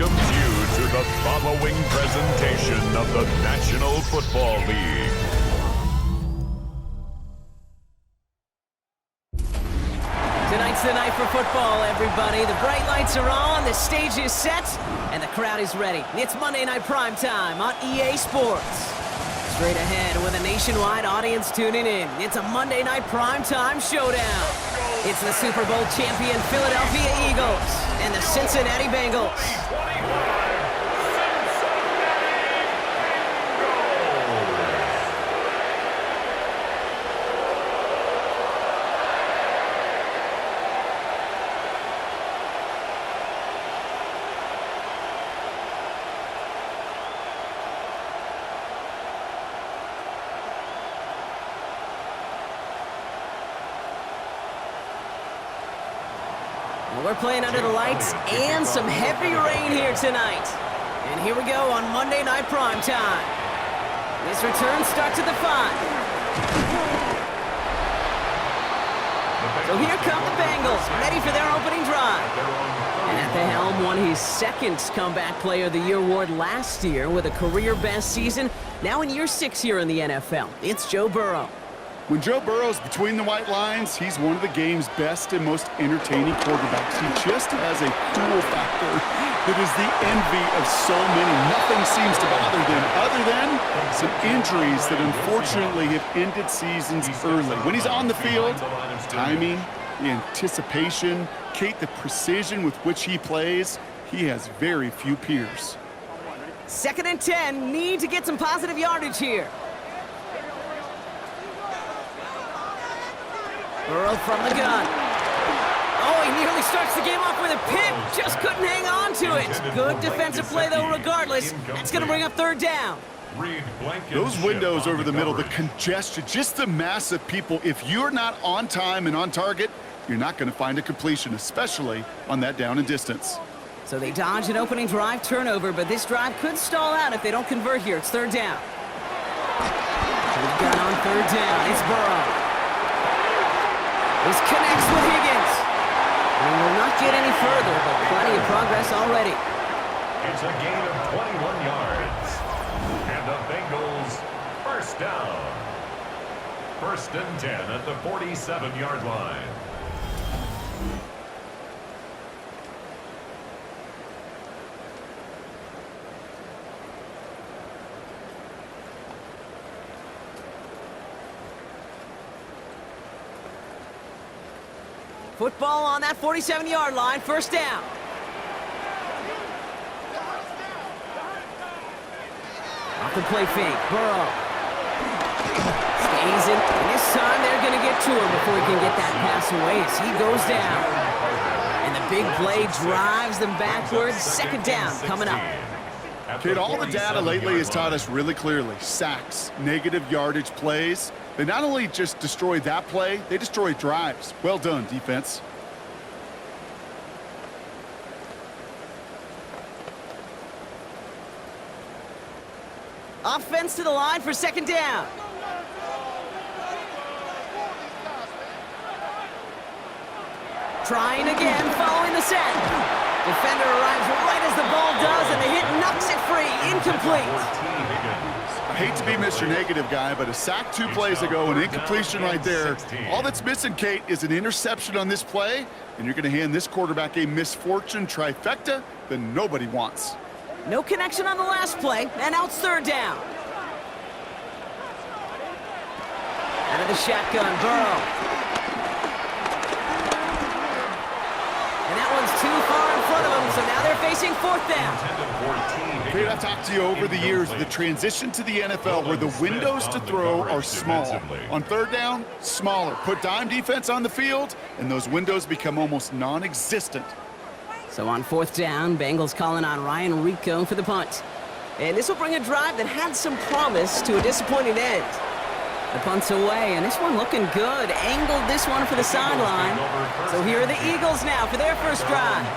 welcomes you to the following presentation of the National Football League. Tonight's the night for football, everybody. The bright lights are on, the stage is set, and the crowd is ready. It's Monday Night Primetime on EA Sports. Straight ahead with a nationwide audience tuning in. It's a Monday Night Primetime showdown. It's the Super Bowl champion Philadelphia Eagles and the Cincinnati Bengals. We're playing under the lights and some heavy rain here tonight. And here we go on Monday Night Primetime. This return starts at the 5. So here come the Bengals, ready for their opening drive. And at the helm won his second Comeback Player of the Year award last year with a career-best season. Now in year 6 here in the NFL, it's Joe Burrow. When Joe Burrow's between the white lines, he's one of the game's best and most entertaining quarterbacks. He just has a cool factor that is the envy of so many. Nothing seems to bother them other than some injuries that unfortunately have ended seasons early. When he's on the field, timing, the anticipation, Kate, the precision with which he plays, he has very few peers. 2nd and 10, need to get some positive yardage here. Burrow from the gun. Oh, he nearly starts the game off with a pick. Just couldn't hang on to it. Good defensive play, though, regardless. That's going to bring up 3rd down. Those windows over the middle, the congestion, just the mass of people. If you're not on time and on target, you're not going to find a completion, especially on that down and distance. So they dodge an opening drive turnover, but this drive could stall out if they don't convert here. It's 3rd down. They've got on 3rd down. It's Burrow. This connects with Higgins. We will not get any further, but plenty of progress already. It's a gain of 21 yards. And the Bengals first down. 1st and 10 at the 47-yard line. Football on that 47-yard line, 1st down. Off the play fake, Burrow. Stays in, and this time they're going to get to him before he can get that pass away as he goes down. And the big play drives them backwards. 2nd down coming up. Kid, all the data lately has taught us really clearly, sacks, negative yardage plays, they not only just destroy that play, they destroy drives. Well done, defense. Offense to the line for 2nd down. Trying again, following the set. Defender arrives right as the ball does, and the hit knocks it free. Incomplete. I hate to be Mr. Negative guy, but a sack 2 plays ago, an incompletion right there. All that's missing, Kate, is an interception on this play, and you're going to hand this quarterback a misfortune trifecta that nobody wants. No connection on the last play, and now it's 3rd down. Out of the shotgun, Burrow. And that one's too far in front of them, so now they're facing 4th down. Kate, I've talked to you over the years, the transition to the NFL where the windows to throw are small. On 3rd down, smaller. Put dime defense on the field, and those windows become almost non-existent. So on 4th down, Bengals calling on Ryan Rico for the punt. And this will bring a drive that had some promise to a disappointing end. The punt's away, and this one looking good. Angled this one for the sideline. So here are the Eagles now for their first drive.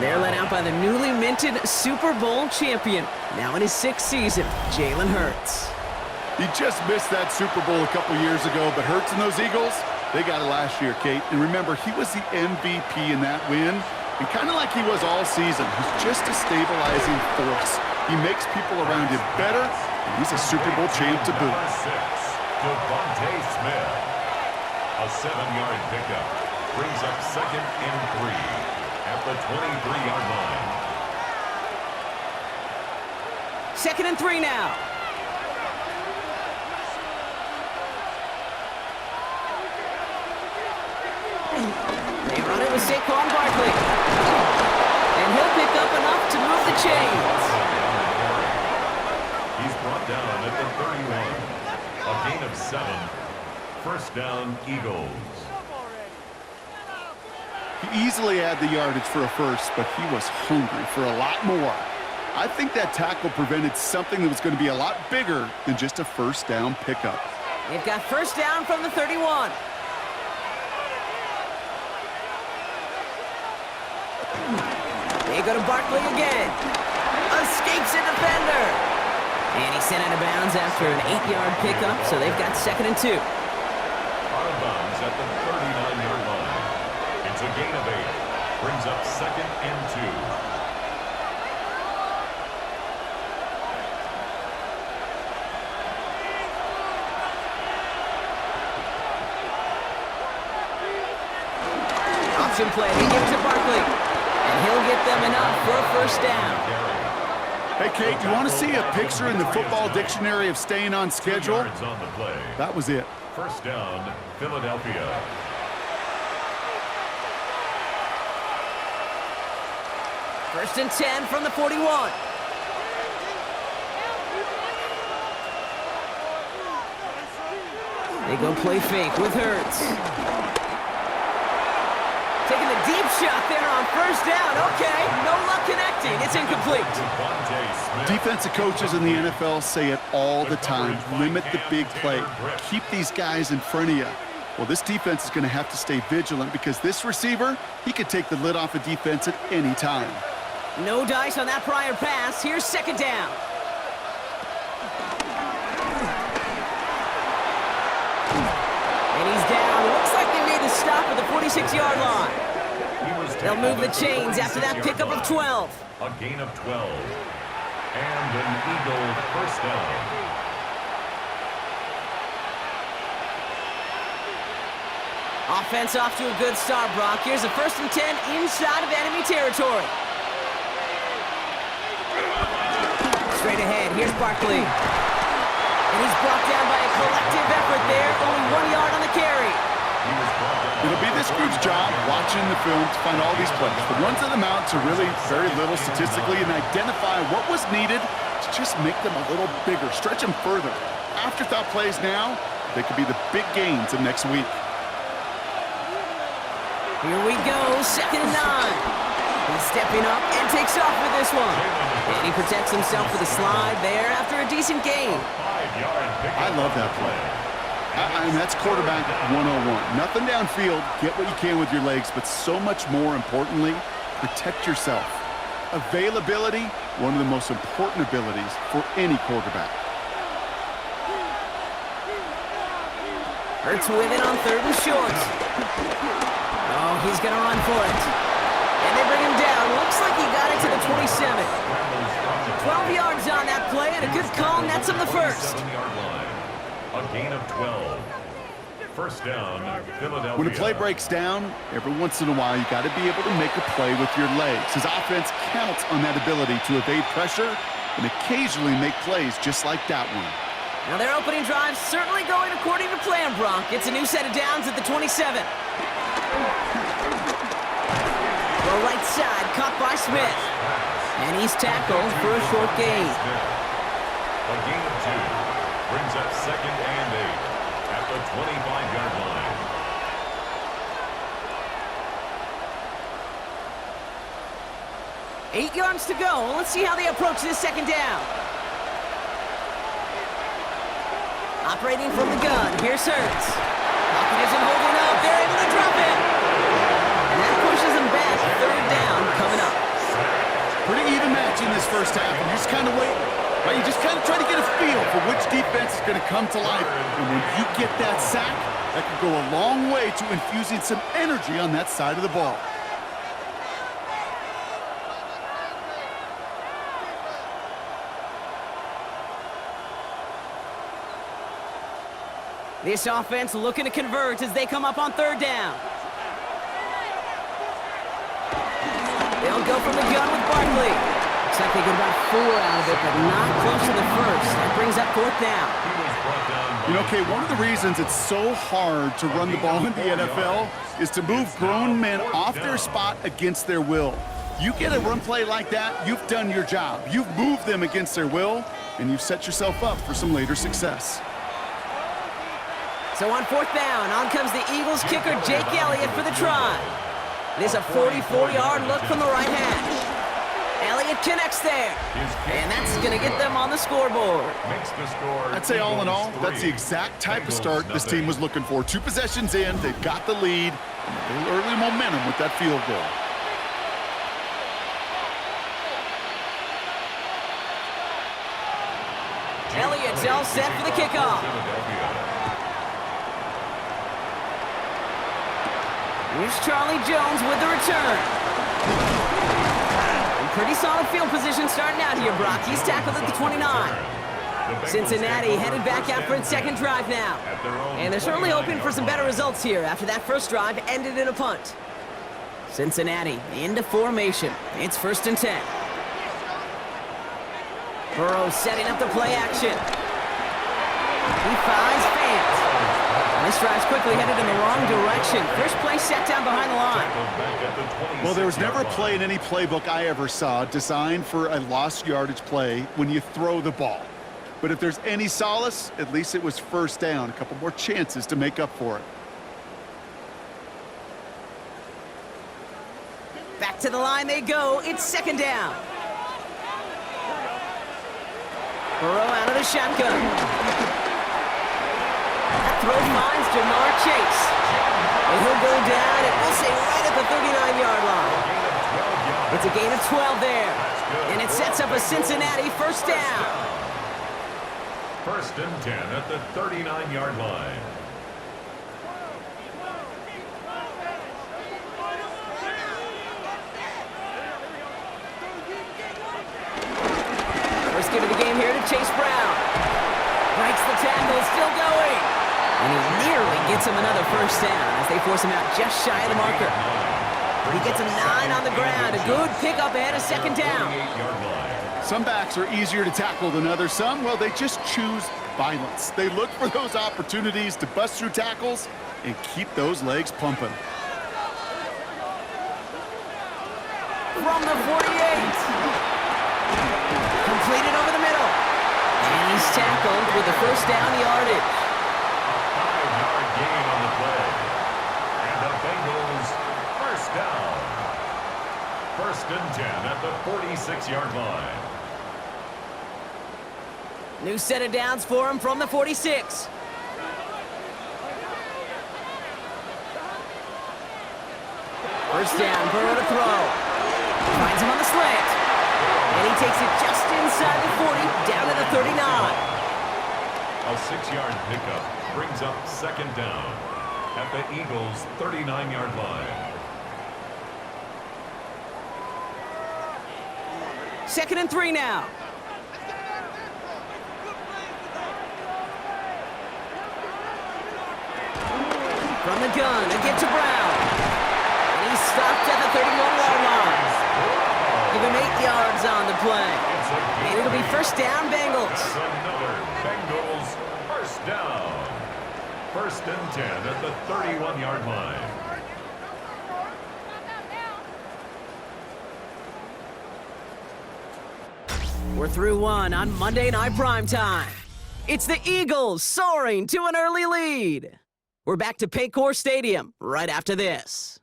They're led out by the newly minted Super Bowl champion, now in his 6th season, Jalen Hurts. He just missed that Super Bowl a couple years ago, but Hurts and those Eagles, they got it last year, Kate. And remember, he was the MVP in that win. And kind of like he was all season, he's just a stabilizing force. He makes people around him better, and he's a Super Bowl champ to boot. Number 6, Devontae Smith. A 7-yard pickup brings up 2nd and 3 at the 23-yard line. 2nd and 3 now. They run it with Saquon Barkley. And he'll pick up enough to move the chains. He's brought down at the 31. A gain of 7. First down, Eagles. He easily had the yardage for a first, but he was hungry for a lot more. I think that tackle prevented something that was going to be a lot bigger than just a first down pickup. They've got first down from the 31. They go to Barkley again. Escapes a defender. And he's sent out of bounds after an 8-yard pickup, so they've got 2nd and 2. Out of bounds at the 39-yard line. It's a gain of 8. Brings up 2nd and 2. Option play. He gives it to Barkley. And he'll get them enough for a first down. Hey, Kate, you want to see a picture in the football dictionary of staying on schedule? On the play. That was it. First down, Philadelphia. First and 10 from the 41. They go play fake with Hurts. Taking the deep shot there on first down. Okay, no luck connecting. It's incomplete. Defensive coaches in the NFL say it all the time. Limit the big play. Keep these guys in front of you. Well, this defense is going to have to stay vigilant because this receiver, he could take the lid off a defense at any time. No dice on that prior pass. Here's 2nd down. And he's down. Looks like they made the stop at the 46-yard line. They'll move the chains after that pickup of 12. A gain of 12. And an Eagle first down. Offense off to a good start, Brock. Here's a 1st and 10 inside of enemy territory. Straight ahead, here's Barkley. And he's brought down by a collective effort there. Only 1 yard on the carry. It'll be this group's job watching the film to find all these plays. The ones that amount to really very little statistically and identify what was needed to just make them a little bigger, stretch them further. Afterthought plays now, they could be the big gains of next week. Here we go, 2nd and 9. He's stepping up and takes off with this one. And he protects himself with a slide there after a decent gain. I love that play. And that's quarterback 101. Nothing downfield, get what you can with your legs, but so much more importantly, protect yourself. Availability, one of the most important abilities for any quarterback. Hurts with it on 3rd and short. Oh, he's going to run for it. And they bring him down. Looks like he got it to the 27. 12 yards on that play, and a good call nets him the first. A gain of 12. First down, Philadelphia. When a play breaks down, every once in a while, you got to be able to make a play with your legs. His offense counts on that ability to evade pressure and occasionally make plays just like that one. Now their opening drive certainly going according to plan, Bronk. It's a new set of downs at the 27. The right side caught by Smith. And he's tackled for a short gain. A gain of 2. Brings up 2nd and 8 at the 25-yard line. Eight yards to go. Let's see how they approach this 2nd down. Operating from the gun. Here's Hurts. Pocket isn't holding up. They're able to drop it. And that pushes them back. 3rd down coming up. Pretty even match in this first half. And you just kind of wait. Right? You just kind of try to get a feel for which defense is going to come to life. And when you get that sack, that can go a long way to infusing some energy on that side of the ball. This offense looking to convert as they come up on third down. They'll go from the gun with Barkley. Looks like they get about 4 out of it, but not close to the first. That brings up fourth down. You know, Kay, one of the reasons it's so hard to run the ball in the NFL is to move grown men off their spot against their will. You get a run play like that, you've done your job. You've moved them against their will, and you've set yourself up for some later success. So on fourth down, on comes the Eagles kicker, Jake Elliott, for the try. It is a 44-yard look from the right hash. Elliott connects there, and that's going to get them on the scoreboard. I'd say all in all, that's the exact type of start this team was looking for. 2 possessions in, they've got the lead, and a little early momentum with that field goal. Elliott's all set for the kickoff. Here's Charlie Jones with the return. Pretty solid field position starting out here, Brock. He's tackled at the 29. Cincinnati headed back out for its second drive now. And they're certainly hoping for some better results here after that first drive ended in a punt. Cincinnati into formation. It's 1st and 10. Burrow setting up the play action. He finds Fant. This drive's quickly headed in the wrong direction. First play set down behind the line. Well, there was never a play in any playbook I ever saw designed for a lost yardage play when you throw the ball. But if there's any solace, at least it was first down. A couple more chances to make up for it. Back to the line they go. It's 2nd down. Burrow out of the shotgun. Throw finds Jamar Chase. And he'll go down, and we'll say right at the 39-yard line. It's a gain of 12 there. And it sets up a Cincinnati first down. 1st and 10 at the 39-yard line. First give of the game here to Chase Brown. Breaks the tackle, still going. And he nearly gets him another first down as they force him out just shy of the marker. He gets him 9 on the ground. A good pickup ahead of 2nd down. Some backs are easier to tackle than others. Some, well, they just choose violence. They look for those opportunities to bust through tackles and keep those legs pumping. From the 48. Completed over the middle. And he's tackled with the first down yardage. Gain on the play. And the Bengals first down. 1st and 10 at the 46-yard line. New set of downs for him from the 46. First down, Burrow to throw. Finds him on the slant. And he takes it just inside the 40, down to the 39. A 6-yard pickup brings up 2nd down at the Eagles' 39-yard line. 2nd and 3 now. From the gun, a give to Brown. And he's stopped at the 31-yard line. Give him 8 yards on the play. And it'll be first down, Bengals. Another Bengals first down. 1st and 10 at the 31-yard line. We're through one on Monday Night Primetime. It's the Eagles soaring to an early lead. We're back to Paycor Stadium right after this.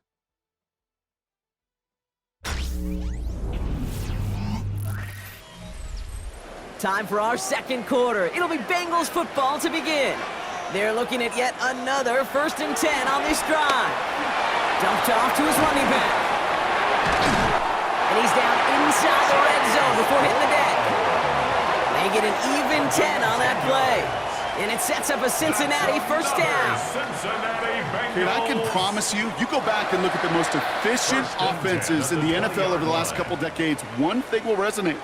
Time for our 2nd quarter. It'll be Bengals football to begin. They're looking at yet another 1st and 10 on this drive. Dumped off to his running back. And he's down inside the red zone before hitting the deck. They get an even 10 on that play. And it sets up a Cincinnati first down. And I can promise you, you go back and look at the most efficient offenses in the NFL over the last couple decades, one thing will resonate.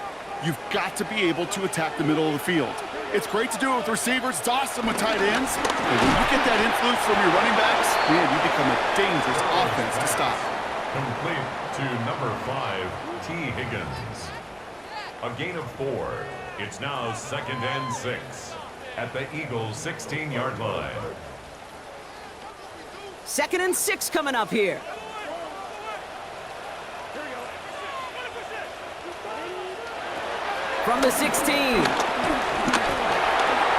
You've got to be able to attack the middle of the field. It's great to do it with receivers. It's awesome with tight ends. But when you get that influence from your running backs, man, you become a dangerous offense to stop. Complete to number 5, T. Higgins. A gain of 4. It's now 2nd and 6 at the Eagles' 16-yard line. 2nd and 6 coming up here. From the 16.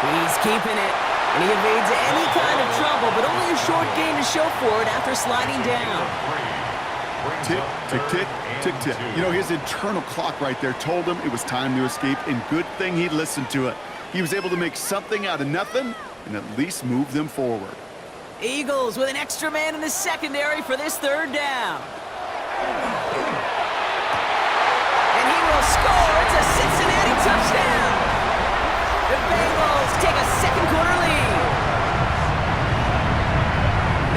He's keeping it, and he evades any kind of trouble, but only a short gain to show for it after sliding down. Tick, tick, tick, tick, tick. You know, his internal clock right there told him it was time to escape, and good thing he listened to it. He was able to make something out of nothing and at least move them forward. Eagles with an extra man in the secondary for this 3rd down. And he will score. It's a Cincinnati touchdown. The Bengals take a 2nd quarter lead.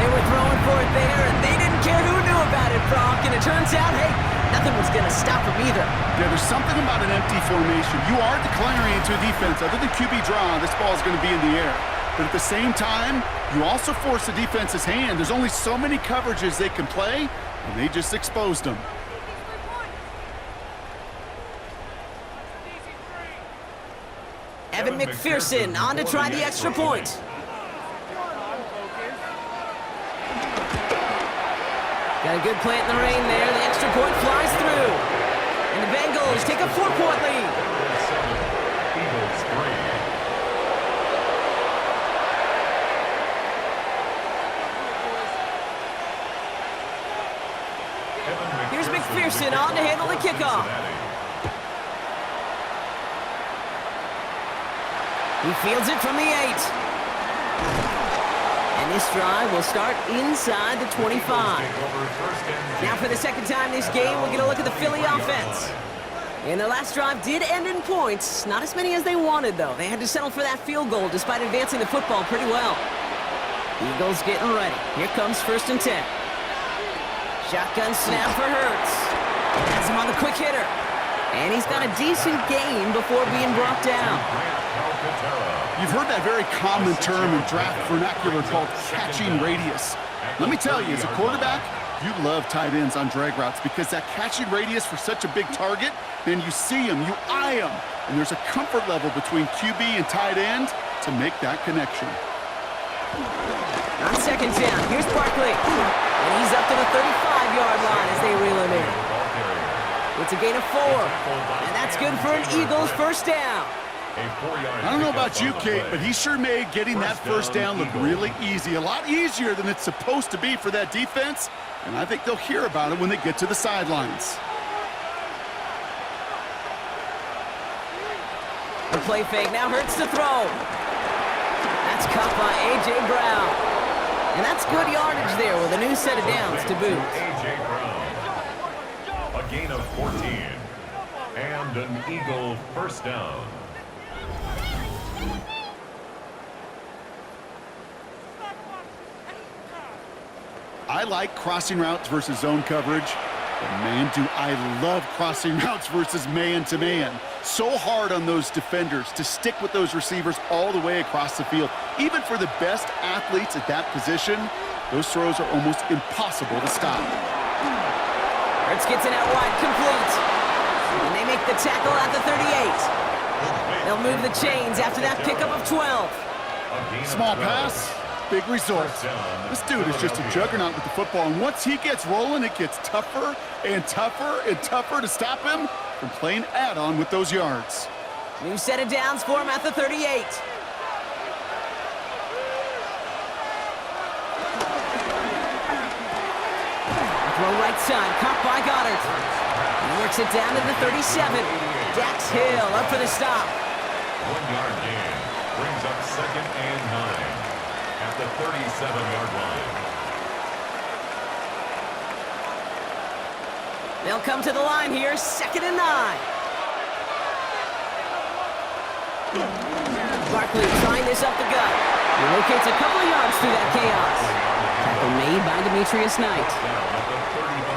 They were throwing for it there, and they didn't care who knew about it, Brock. And it turns out, hey, nothing was going to stop them either. Yeah, there's something about an empty formation. You are declaring into a defense. Other than QB draw, this ball is going to be in the air. But at the same time, you also force the defense's hand. There's only so many coverages they can play, and they just exposed them. Evan McPherson on to try the extra point. Got a good plant in the rain there. The extra point flies through. And the Bengals take a 4-point lead. Eagles 3. Here's McPherson on to handle the kickoff. He fields it from the 8. And this drive will start inside the 25. Now for the 2nd time this game, we'll get a look at the Philly offense. And their last drive did end in points. Not as many as they wanted, though. They had to settle for that field goal despite advancing the football pretty well. Eagles getting ready. Here comes 1st and 10. Shotgun snap for Hurts. Has him on the quick hitter. And he's got a decent gain before being brought down. You've heard that very common term in draft vernacular called catching radius. Let me tell you, as a quarterback, you love tight ends on drag routes because that catching radius for such a big target, then you see him, you eye him, and there's a comfort level between QB and tight end to make that connection. On 2nd down, here's Barkley. And he's up to the 35-yard line as they reel him in. It's a gain of 4. And that's good for an Eagles 1st down. I don't know about you, Kate, but he sure made getting that 1st down look really easy. A lot easier than it's supposed to be for that defense. And I think they'll hear about it when they get to the sidelines. The play fake now Hurts to throw. That's caught by A.J. Brown. And that's good yardage there with a new set of downs to boot. A.J. Brown. A gain of 14. And an Eagle 1st down. I like crossing routes versus zone coverage, but man, do I love crossing routes versus man-to-man. So hard on those defenders to stick with those receivers all the way across the field. Even for the best athletes at that position, those throws are almost impossible to stop. Hurts gets it out wide, complete. And they make the tackle at the 38. They'll move the chains after that pickup of 12. Small pass. Big result. This dude is just a juggernaut with the football, and once he gets rolling, it gets tougher and tougher and tougher to stop him from playing add-on with those yards. New set of downs for him at the 38. Throw right side, caught by Goddard. He works it down to the 37. Dax Hill up for the stop. 1-yard gain brings up 2nd and 9. At the 37-yard line. They'll come to the line here, 2nd and 9. Barkley trying this up the gut. He locates a couple of yards through that chaos. Tackle made by Demetrius Knight.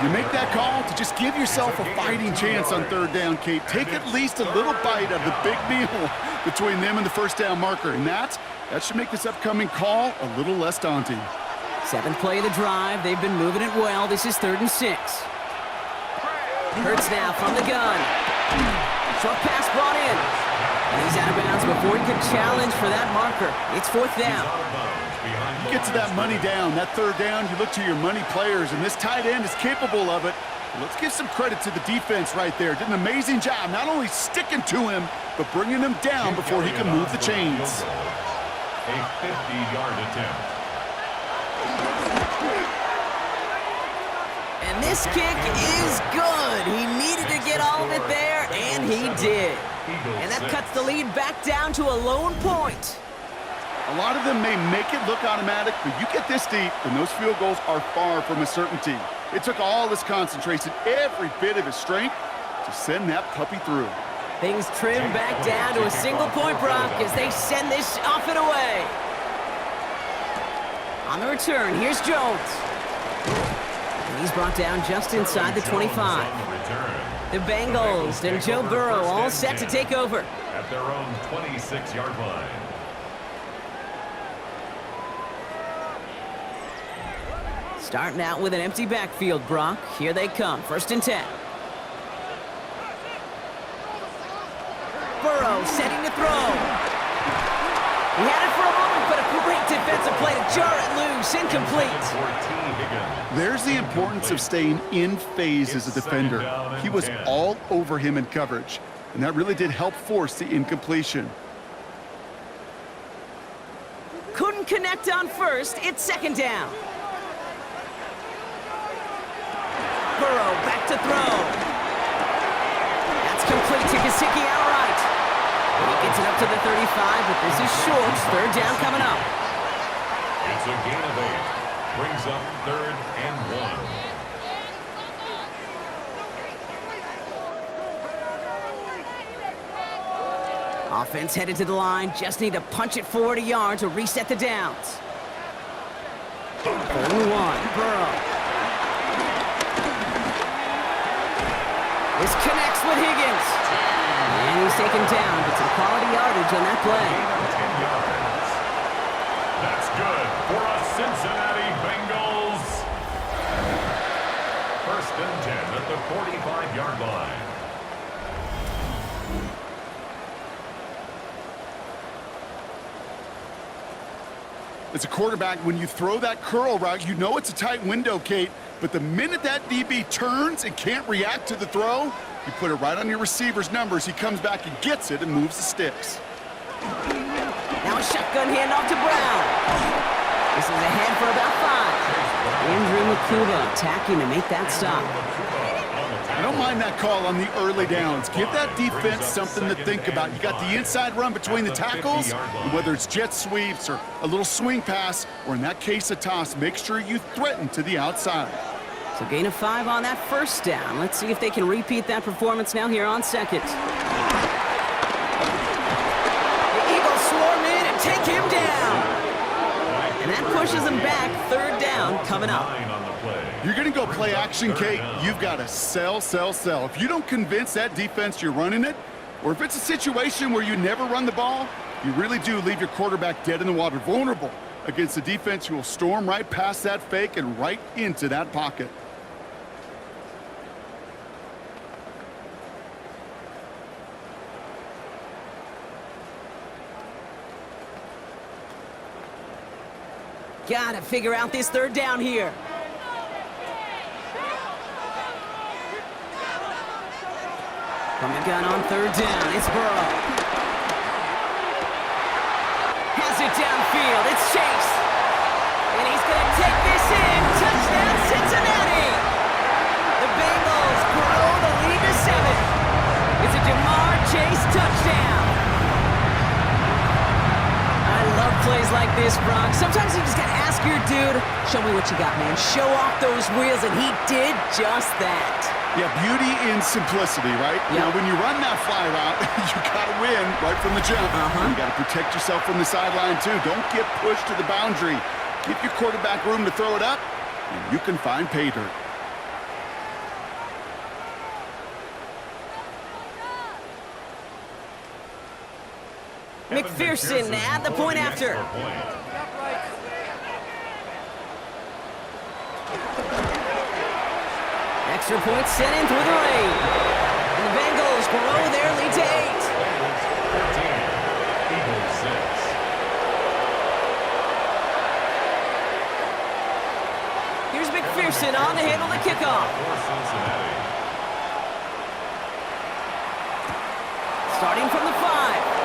You make that call to just give yourself a fighting chance on 3rd down, Kate. Take at least a little bite of the big meal between them and the first down marker, and that should make this upcoming call a little less daunting. 7th play of the drive. They've been moving it well. This is 3rd and 6. Hurts now from the gun. Short pass brought in. And he's out of bounds before he could challenge for that marker. It's 4th down. You get to that money down, that 3rd down, you look to your money players, and this tight end is capable of it. Let's give some credit to the defense right there. Did an amazing job not only sticking to him, but bringing him down before he can move the chains. A 50-yard attempt. And this kick is good. He needed to get all of it there, and he did. And that cuts the lead back down to a lone point. A lot of them may make it look automatic, but you get this deep, and those field goals are far from a certainty. It took all his concentration, every bit of his strength, to send that puppy through. Things trim back down to a single point, Brock, as they send this off and away. On the return, here's Jones. And he's brought down just inside the 25. The Bengals and Joe Burrow all set to take over. At their own 26-yard line. Starting out with an empty backfield, Brock. Here they come, 1st and 10. Burrow setting to throw. He had it for a moment, but a great defensive play to jar it loose. Incomplete. There's the importance of staying in phase as a defender. He was all over him in coverage, and that really did help force the incompletion. Couldn't connect on 1st. It's 2nd down. Burrow back to throw. That's complete to Gesicki outright. He gets it up to the 35, but this is short. 3rd down coming up. It's a gain of 8. Brings up 3rd and 1. Offense headed to the line. Just need to punch it forward a yard to reset the downs. 3rd and 1. Burrow. This connects with Higgins. And he's taken down, but some quality yardage on that play. 10 yards. That's good for a Cincinnati Bengals. 1st and 10 at the 45-yard line. As a quarterback, when you throw that curl route, you know it's a tight window, Kate. But the minute that DB turns and can't react to the throw, you put it right on your receiver's numbers. He comes back and gets it and moves the sticks. Now a shotgun handoff to Brown. This is ahead for about 5. Andrew McCuba attacking to make that stop. I don't mind that call on the early downs. Give that defense something to think about. You got the inside run between the tackles, and whether it's jet sweeps or a little swing pass, or in that case a toss, make sure you threaten to the outside. So gain of 5 on that 1st down. Let's see if they can repeat that performance now here on 2nd. The Eagles swarm in and take him down. And that pushes him back. 3rd down coming up. You're going to go play action, Kate. You've got to sell. If you don't convince that defense you're running it, or if it's a situation where you never run the ball, you really do leave your quarterback dead in the water, vulnerable against a defense who will storm right past that fake and right into that pocket. Gotta figure out this 3rd down here. From the gun on 3rd down, it's Burrow. Has it downfield, it's Chase. And he's gonna take this in. Touchdown, Cincinnati! The Bengals grow the lead to 7. It's a Jamar Chase touchdown. I love plays like this, Brock. Sometimes you just gotta ask your dude, show me what you got, man. Show off those wheels, and he did just that. Yeah, beauty in simplicity, right? Yep. Now, when you run that fly route, you got to win right from the jump. You got to protect yourself from the sideline, too. Don't get pushed to the boundary. Give your quarterback room to throw it up, and you can find pay dirt. McPherson at the point after. Extra point sent in through the rain. And the Bengals grow their lead to 8. Eagles 6. Here's McPherson on the handle to kickoff. For Cincinnati. Starting from the 5.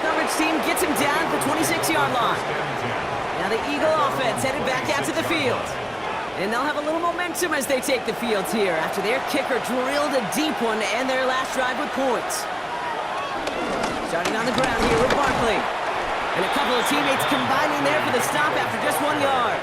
Coverage team gets him down at the 26-yard line. Now the Eagle offense headed back out to the field. And they'll have a little momentum as they take the field here after their kicker drilled a deep one to end their last drive with points. Starting on the ground here with Barkley. And a couple of teammates combining there for the stop after just 1 yard.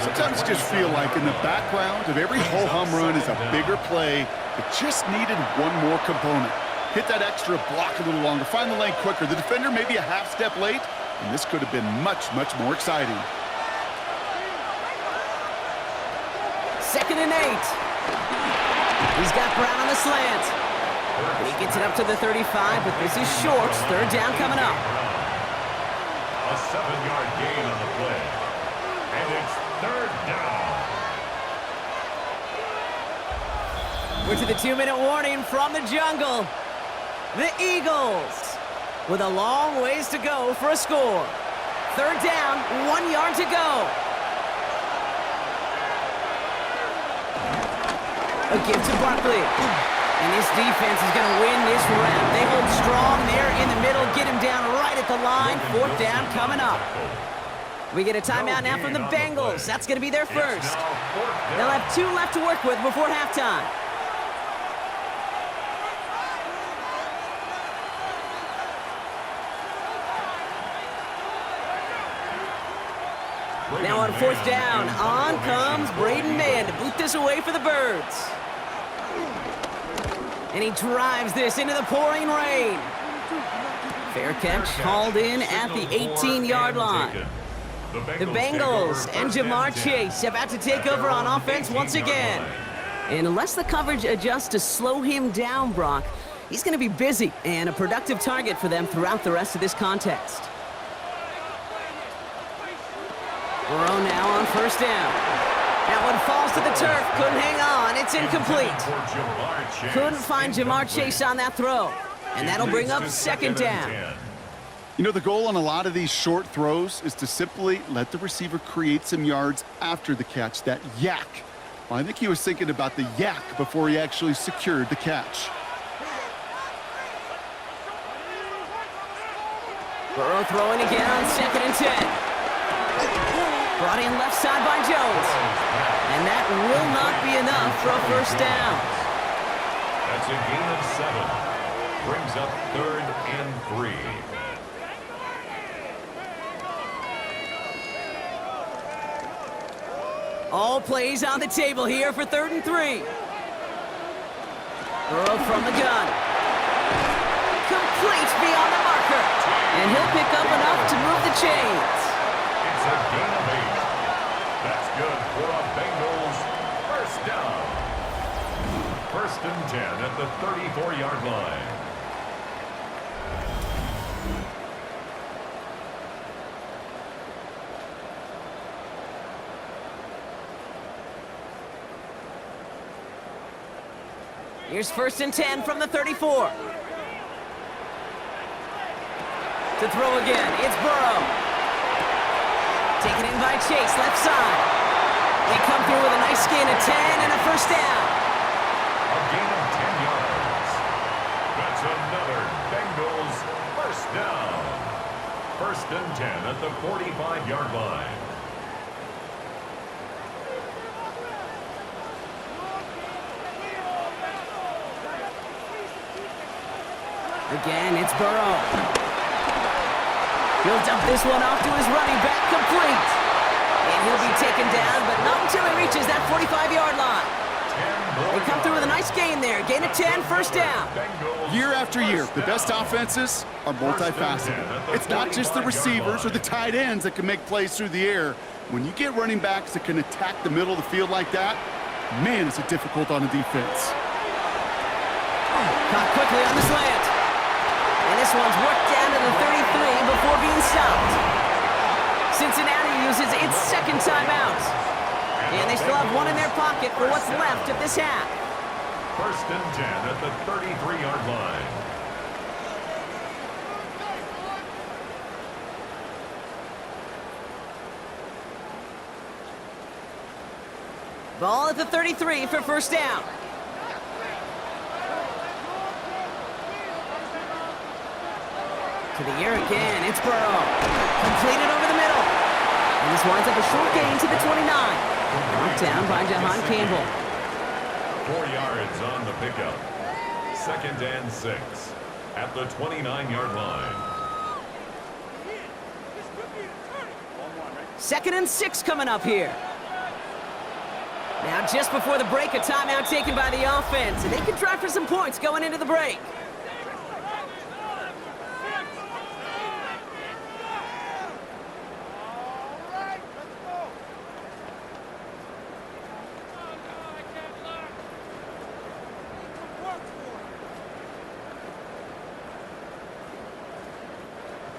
Sometimes you just feel like in the background of every ho-hum run is a bigger play that just needed one more component. Hit that extra block a little longer, find the lane quicker. The defender may be a half step late, and this could have been much, much more exciting. 2nd and 8. He's got Brown on the slant. And he gets it up to the 35, but this is short. 3rd down coming up. A 7-yard gain on the play. And it's 3rd down. We're to the 2-minute warning from the jungle. The Eagles with a long ways to go for a score. 3rd down, 1 yard to go. A give to Barkley. And this defense is going to win this round. They hold strong there in the middle, get him down right at the line. 4th down coming up. We get a timeout now from the Bengals. That's going to be their first. They'll have 2 left to work with before halftime. Now on 4th down, on comes Braden Mann to boot this away for the Birds. And he drives this into the pouring rain. Fair catch hauled in at the 18-yard line. The Bengals and Jamar Chase about to take over on offense once again. And unless the coverage adjusts to slow him down, Brock, he's going to be busy and a productive target for them throughout the rest of this contest. Burrow now on 1st down. That one falls to the turf. Couldn't hang on. It's incomplete. Couldn't find Jamar Chase on that throw. And that'll bring up 2nd down. You know, the goal on a lot of these short throws is to simply let the receiver create some yards after the catch, that yak. Well, I think he was thinking about the yak before he actually secured the catch. Burrow throwing again on 2nd and 10. Brought in left side by Jones. And that will not be enough for a 1st down. That's a gain of 7. Brings up 3rd and 3. All plays on the table here for 3rd and 3. Burrow from the gun. Complete beyond the marker. And he'll pick up enough to move the chains. It's a gain of 8. That's good for a Bengals 1st down. 1st and 10 at the 34-yard line. Here's 1st and 10 from the 34. To throw again, it's Burrow. Taken in by Chase, left side. They come through with a nice gain of 10 and a 1st down. A gain of 10 yards. That's another Bengals 1st down. 1st and 10 at the 45-yard line. Again, it's Burrow. He'll dump this one off to his running back, complete. And he'll be taken down, but not until he reaches that 45-yard line. They come through with a nice gain there. Gain of 10, 1st down. Year after year, the best offenses are multifaceted. It's not just the receivers or the tight ends that can make plays through the air. When you get running backs that can attack the middle of the field like that, man, is it difficult on the defense. Caught quickly on the slant. this one's worked down to the 33 before being stopped. Cincinnati uses its second timeout. And they still have one in their pocket for what's left of this half. First and 10 at the 33-yard line. Ball at the 33 for first down. To the air again, it's Burrow. Completed over the middle. And this winds up a short gain to the 29. Brought down by Jahan Campbell. 4 yards on the pickup. Second and 6 at the 29-yard line. Second and 6 coming up here. Now just before the break, a timeout taken by the offense. And they can try for some points going into the break.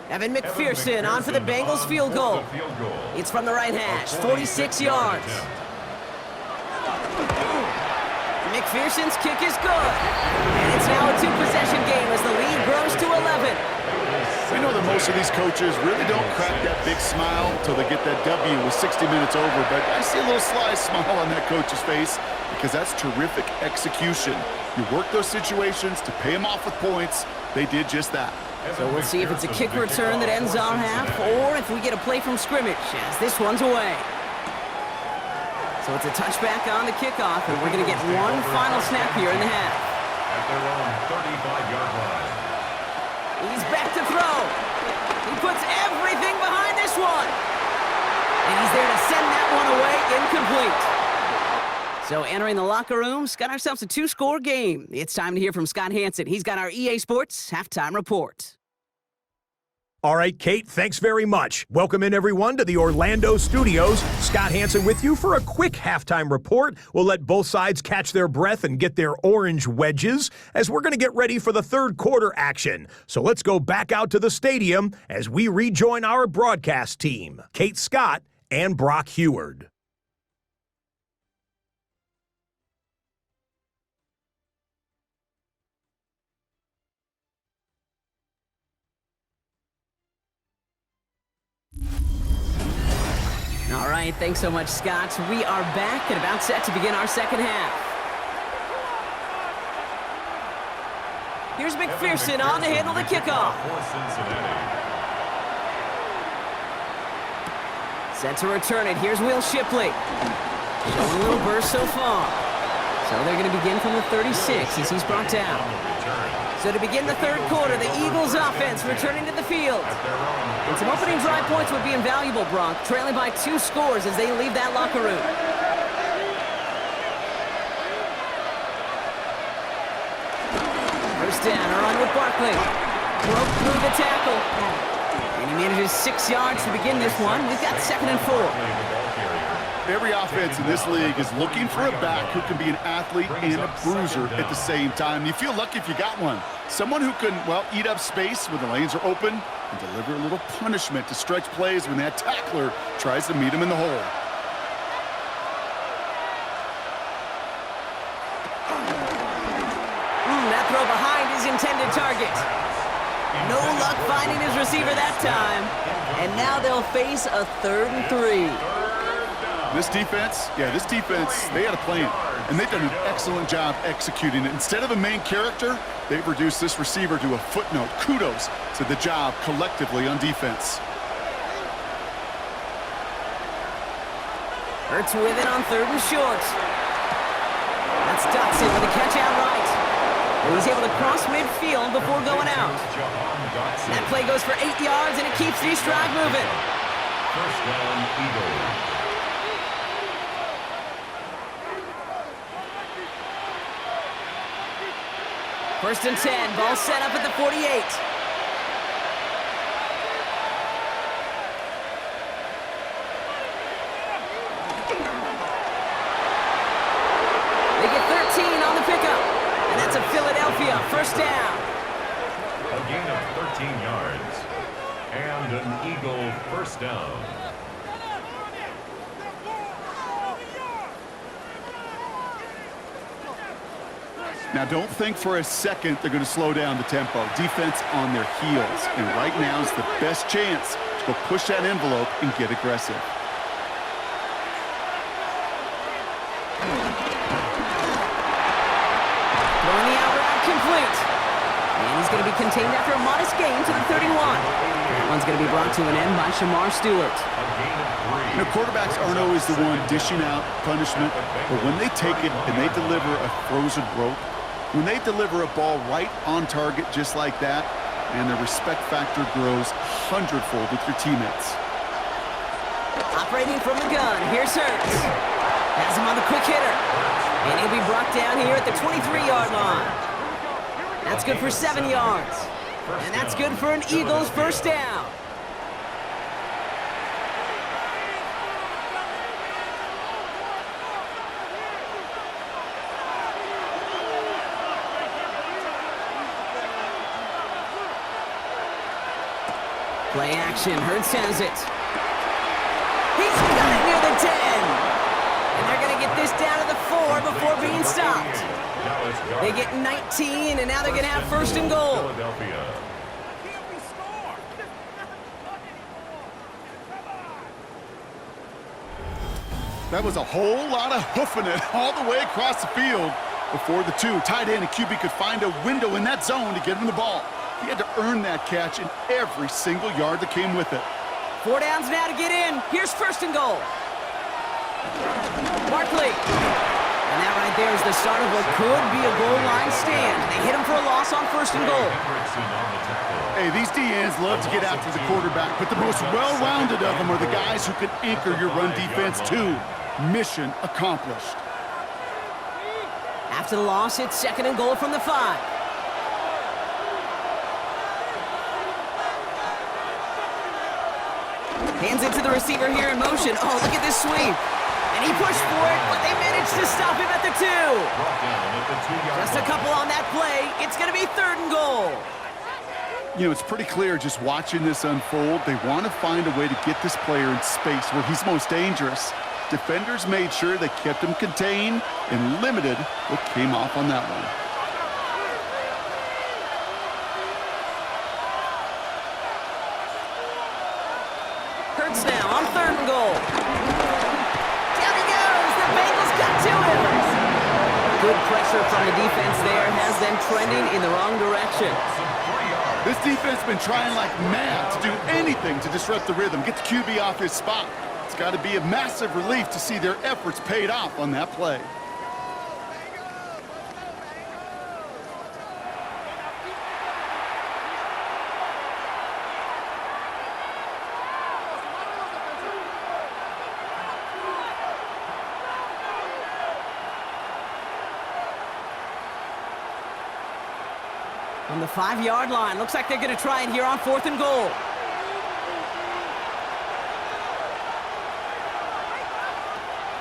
Evan McPherson on for the Bengals field goal. It's from the right hash, 46 yards. McPherson's kick is good. And it's now a two-possession game as the lead grows to 11. We know that most of these coaches really don't crack that big smile until they get that W with 60 minutes over, but I see a little sly smile on that coach's face because that's terrific execution. You work those situations to pay them off with points. They did just that. So we'll see if it's a kick return that ends our half or if we get a play from scrimmage as this one's away. So it's a touchback on the kickoff, and we're going to get one final snap here in the half. At their own 35-yard line. He's back to throw. He puts everything behind this one. And he's there to send that one away incomplete. So entering the locker room, got ourselves a two-score game. It's time to hear from Scott Hansen. He's got our EA Sports Halftime Report. All right, Kate, thanks very much. Welcome in, everyone, to the Orlando studios. Scott Hansen with you for a quick halftime report. We'll let both sides catch their breath and get their orange wedges as we're going to get ready for the third quarter action. So let's go back out to the stadium as we rejoin our broadcast team, Kate Scott and Brock Heward. All right, thanks so much, Scott. We are back and about set to begin our second half. Here's McPherson on to handle the kickoff. Set to return it. Here's Will Shipley. Showing a little burst so far. So they're going to begin from the 36 as he's brought down. So to begin the third quarter, the Eagles offense returning to the field. And some opening drive points would be invaluable, Brock, trailing by 2 scores as they leave that locker room. First down, a run with Barkley. Broke through the tackle. And he manages 6 yards to begin this one. We've got second and 4. Every offense in this league is looking for a back who can be an athlete and a bruiser at the same time. You feel lucky if you got one. Someone who can, well, eat up space when the lanes are open and deliver a little punishment to stretch plays when that tackler tries to meet him in the hole. That throw behind his intended target. No luck finding his receiver that time. And now they'll face a 3rd and 3. This defense, they had a plan, and they've done an excellent job executing it. Instead of a main character, they've reduced this receiver to a footnote. Kudos to the job collectively on defense. Hurts with it on 3rd and short. That's Dotson with a catch out right. And he's able to cross midfield before going out. That play goes for 8 yards, and it keeps the drive moving. First down, Eagles. First and 10, ball set up at the 48. They get 13 on the pickup, and that's a Philadelphia first down. A gain of 13 yards. And an Eagle first down. Now, don't think for a second they're going to slow down the tempo. Defense on their heels. And right now is the best chance to go push that envelope and get aggressive. Throwing the out route complete. And he's going to be contained after a modest gain to the 31. That one's going to be brought to an end by Shamar Stewart. You know, quarterbacks aren't always the one dishing out punishment, but when they take it and they deliver a frozen rope, when they deliver a ball right on target just like that, and the respect factor grows hundredfold with your teammates. Operating from the gun, here's Hurts. Has him on the quick hitter. And he'll be brought down here at the 23-yard line. That's good for 7 yards. And that's good for an Eagles first down. Play action, Hurts has it. He's got it near the 10. And they're going to get this down to the 4 before being stopped. They get 19, and now they're going to have first and goal. That was a whole lot of hoofing it all the way across the field before the two tight end and QB could find a window in that zone to get him the ball. He had to earn that catch in every single yard that came with it. 4 downs now to get in. Here's first and goal. Barkley. And that right there is the start of what could be a goal line stand. They hit him for a loss on first and goal. Hey, these DNs love to get after the quarterback, but the most well-rounded of them are the guys who can anchor your run defense too. Mission accomplished. After the loss, it's second and goal from the 5. Hands it to the receiver here in motion. Oh, look at this sweep. And he pushed for it, but they managed to stop him at the 2. Just a couple on that play. It's going to be third and goal. You know, it's pretty clear just watching this unfold. They want to find a way to get this player in space where he's most dangerous. Defenders made sure they kept him contained and limited what came off on that one. Hurts now on third and goal. Down he goes. The Bengals got to him. Good pressure from the defense there has them trending in the wrong direction. This defense has been trying like mad to do anything to disrupt the rhythm, get the QB off his spot. It's got to be a massive relief to see their efforts paid off on that play. On the 5-yard line. Looks like they're going to try it here on fourth and goal.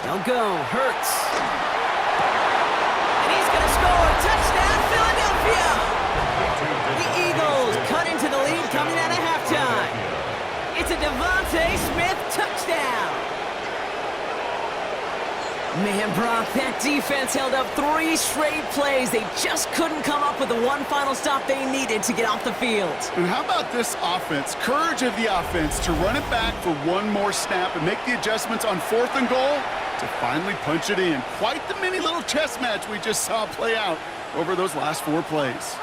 They'll go. Hurts. And he's going to score. Touchdown, Philadelphia! The Eagles cut into the lead coming out of halftime. It's a Devontae Smith touchdown. Man, Brock, that defense held up 3 straight plays. They just couldn't come up with the one final stop they needed to get off the field. And how about this offense? Courage of the offense to run it back for one more snap and make the adjustments on fourth and goal to finally punch it in. Quite the mini little chess match we just saw play out over those last 4 plays.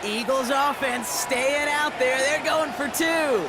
Eagles offense staying out there. They're going for 2.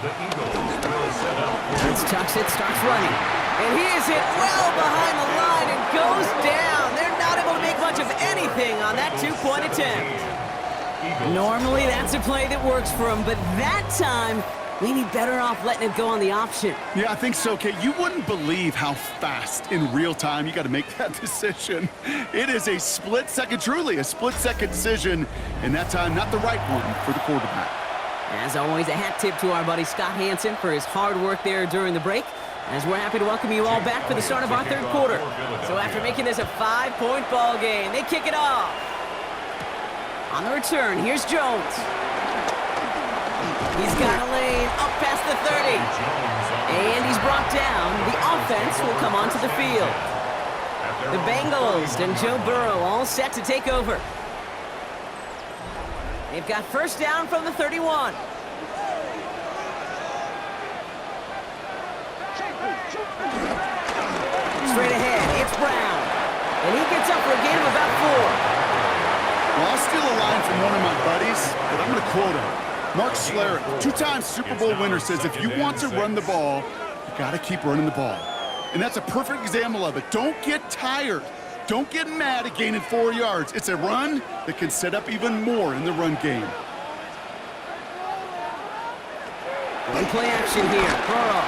The Eagles will set up. Hurts tucks it, starts running. And he is hit well behind the line and goes down. They're not able to make much of anything on that 2-point attempt. Normally, that's a play that works for him, but that time, we need better off letting it go on the option. Yeah, I think so, Kate. You wouldn't believe how fast in real time you got to make that decision. It is a split second, truly a split-second decision, and that time not the right one for the quarterback. As always, a hat tip to our buddy Scott Hansen for his hard work there during the break. As we're happy to welcome you all back for the start of our third quarter. So after making this a 5-point ball game, they kick it off. On the return, here's Jones. He's got a lane up past the 30. And he's brought down. The offense will come onto the field. The Bengals and Joe Burrow all set to take over. They've got first down from the 31. Straight ahead, it's Brown. And he gets up for a gain of about 4. Well, I'll steal a line from one of my buddies, but I'm going to quote him. Mark Schlereth, 2-time Super Bowl winner, says if you want to run the ball, you got to keep running the ball. And that's a perfect example of it. Don't get tired. Don't get mad at gaining 4 yards. It's a run that can set up even more in the run game. One play action here. Burrow.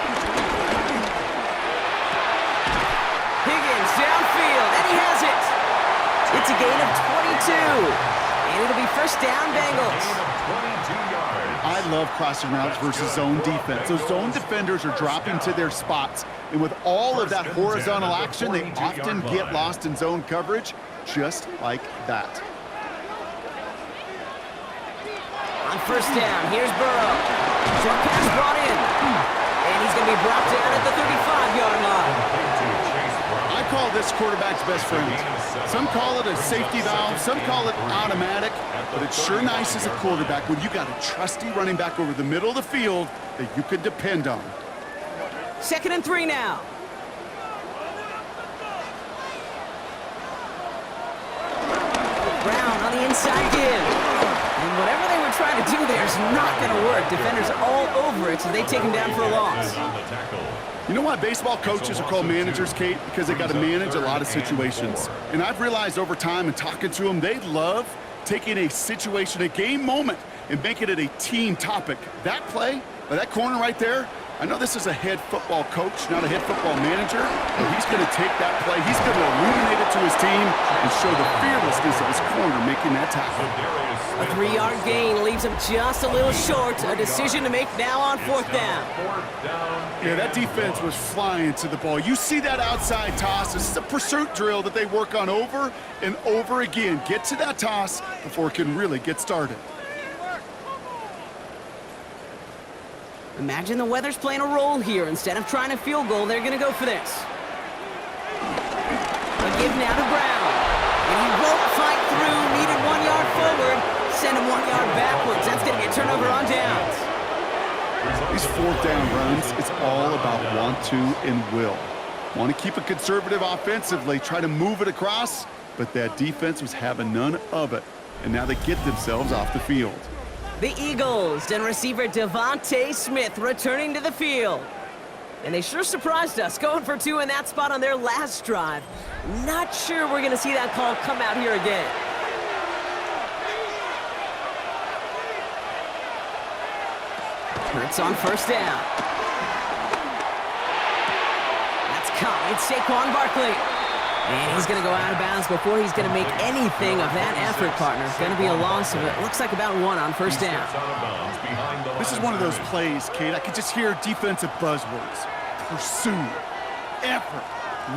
Higgins downfield, and he has it. It's a gain of 22. And it'll be first down, Bengals. I love crossing routes versus zone defense. Those zone defenders are dropping to their spots. And with all of that horizontal action, they often get lost in zone coverage, just like that. On first down, here's Burrow. Short pass brought in. And he's going to be brought down at the 35-yard line. I call this quarterback's best friend. Some call it a safety valve, some call it automatic, but it's sure nice as a quarterback when you got a trusty running back over the middle of the field that you can depend on. 2nd and 3 now. Brown on the inside give. And whatever they were trying to do there is not going to work. Defenders all over it, so they take him down for a loss. You know why baseball coaches are called managers, Kate? Because they got to manage a lot of situations. And I've realized over time and talking to them, they love taking a situation, a game moment, and making it a team topic. That play, that corner right there, I know this is a head football coach, not a head football manager, but he's going to take that play, he's going to illuminate it to his team and show the fearlessness of his corner making that tackle. A 3-yard gain leaves him just a little short. A decision to make now on 4th down. Yeah, that defense was flying to the ball. You see that outside toss. This is a pursuit drill that they work on over and over again. Get to that toss before it can really get started. Imagine the weather's playing a role here. Instead of trying a field goal, they're going to go for this. A give now to Brown. And he won't fight through. Needed 1 yard forward. Send him 1 yard backwards. That's going to get turnover on downs. These 4th down runs, it's all about want to and will. Want to keep it conservative offensively, try to move it across, but that defense was having none of it. And now they get themselves off the field. The Eagles and receiver Devontae Smith returning to the field. And they sure surprised us, going for 2 in that spot on their last drive. Not sure we're going to see that call come out here again. Hurts on first down. That's caught. It's Saquon Barkley. And he's going to go out of bounds before he's going to make anything of that effort, partner. Going to be a loss of it. Looks like about 1 on first down. This is one of those plays, Kate. I could just hear defensive buzzwords. Pursue, effort,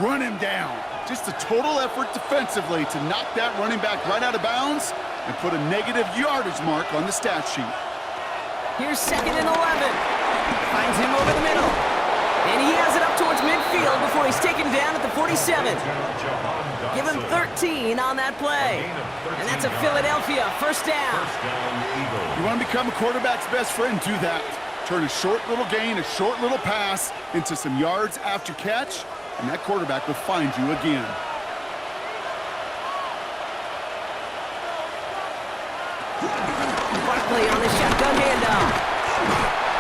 run him down. Just a total effort defensively to knock that running back right out of bounds and put a negative yardage mark on the stat sheet. Here's 2nd and 11. Finds him over the middle. And he has it up towards midfield before he's taken down at the 47. Give him 13 on that play. And that's a Philadelphia first down. You want to become a quarterback's best friend? Do that. Turn a short little gain, a short little pass into some yards after catch, and that quarterback will find you again. Barkley on the shotgun handoff.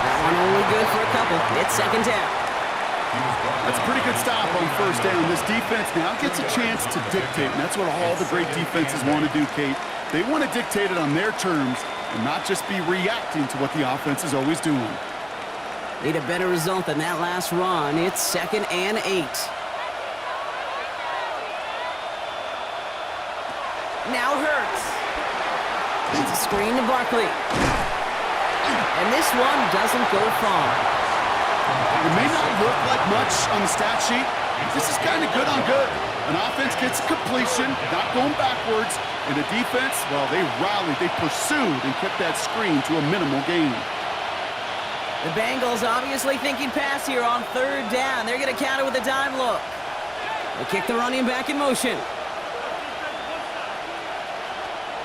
That one only good for a couple. It's 2nd down. That's a pretty good stop on first down. This defense now gets a chance to dictate, and that's what all the great defenses want to do, Kate. They want to dictate it on their terms and not just be reacting to what the offense is always doing. Need a better result than that last run. It's 2nd and 8. Now Hurts. It's a screen to Barkley. And this one doesn't go far. It may not look like much on the stat sheet. This is kind of good on good. An offense gets a completion, not going backwards, and the defense, well, they rallied, they pursued, and kept that screen to a minimal gain. The Bengals obviously thinking pass here on 3rd down. They're going to counter with a dime look. They kick the running back in motion.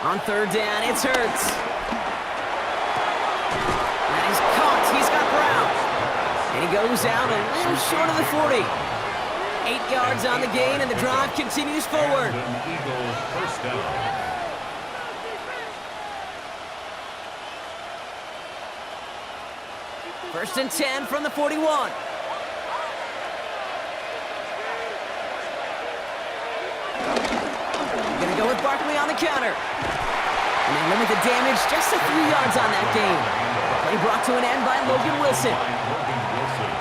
On 3rd down, it's Hurts. And he's caught. He's got Brown. And he goes out a little short of the 40. 8 yards on the gain, and the drive continues forward. Eagles first down. First and 10 from the 41. Gonna go with Barkley on the counter. And they limit the damage just a few yards on that game. Play brought to an end by Logan Wilson.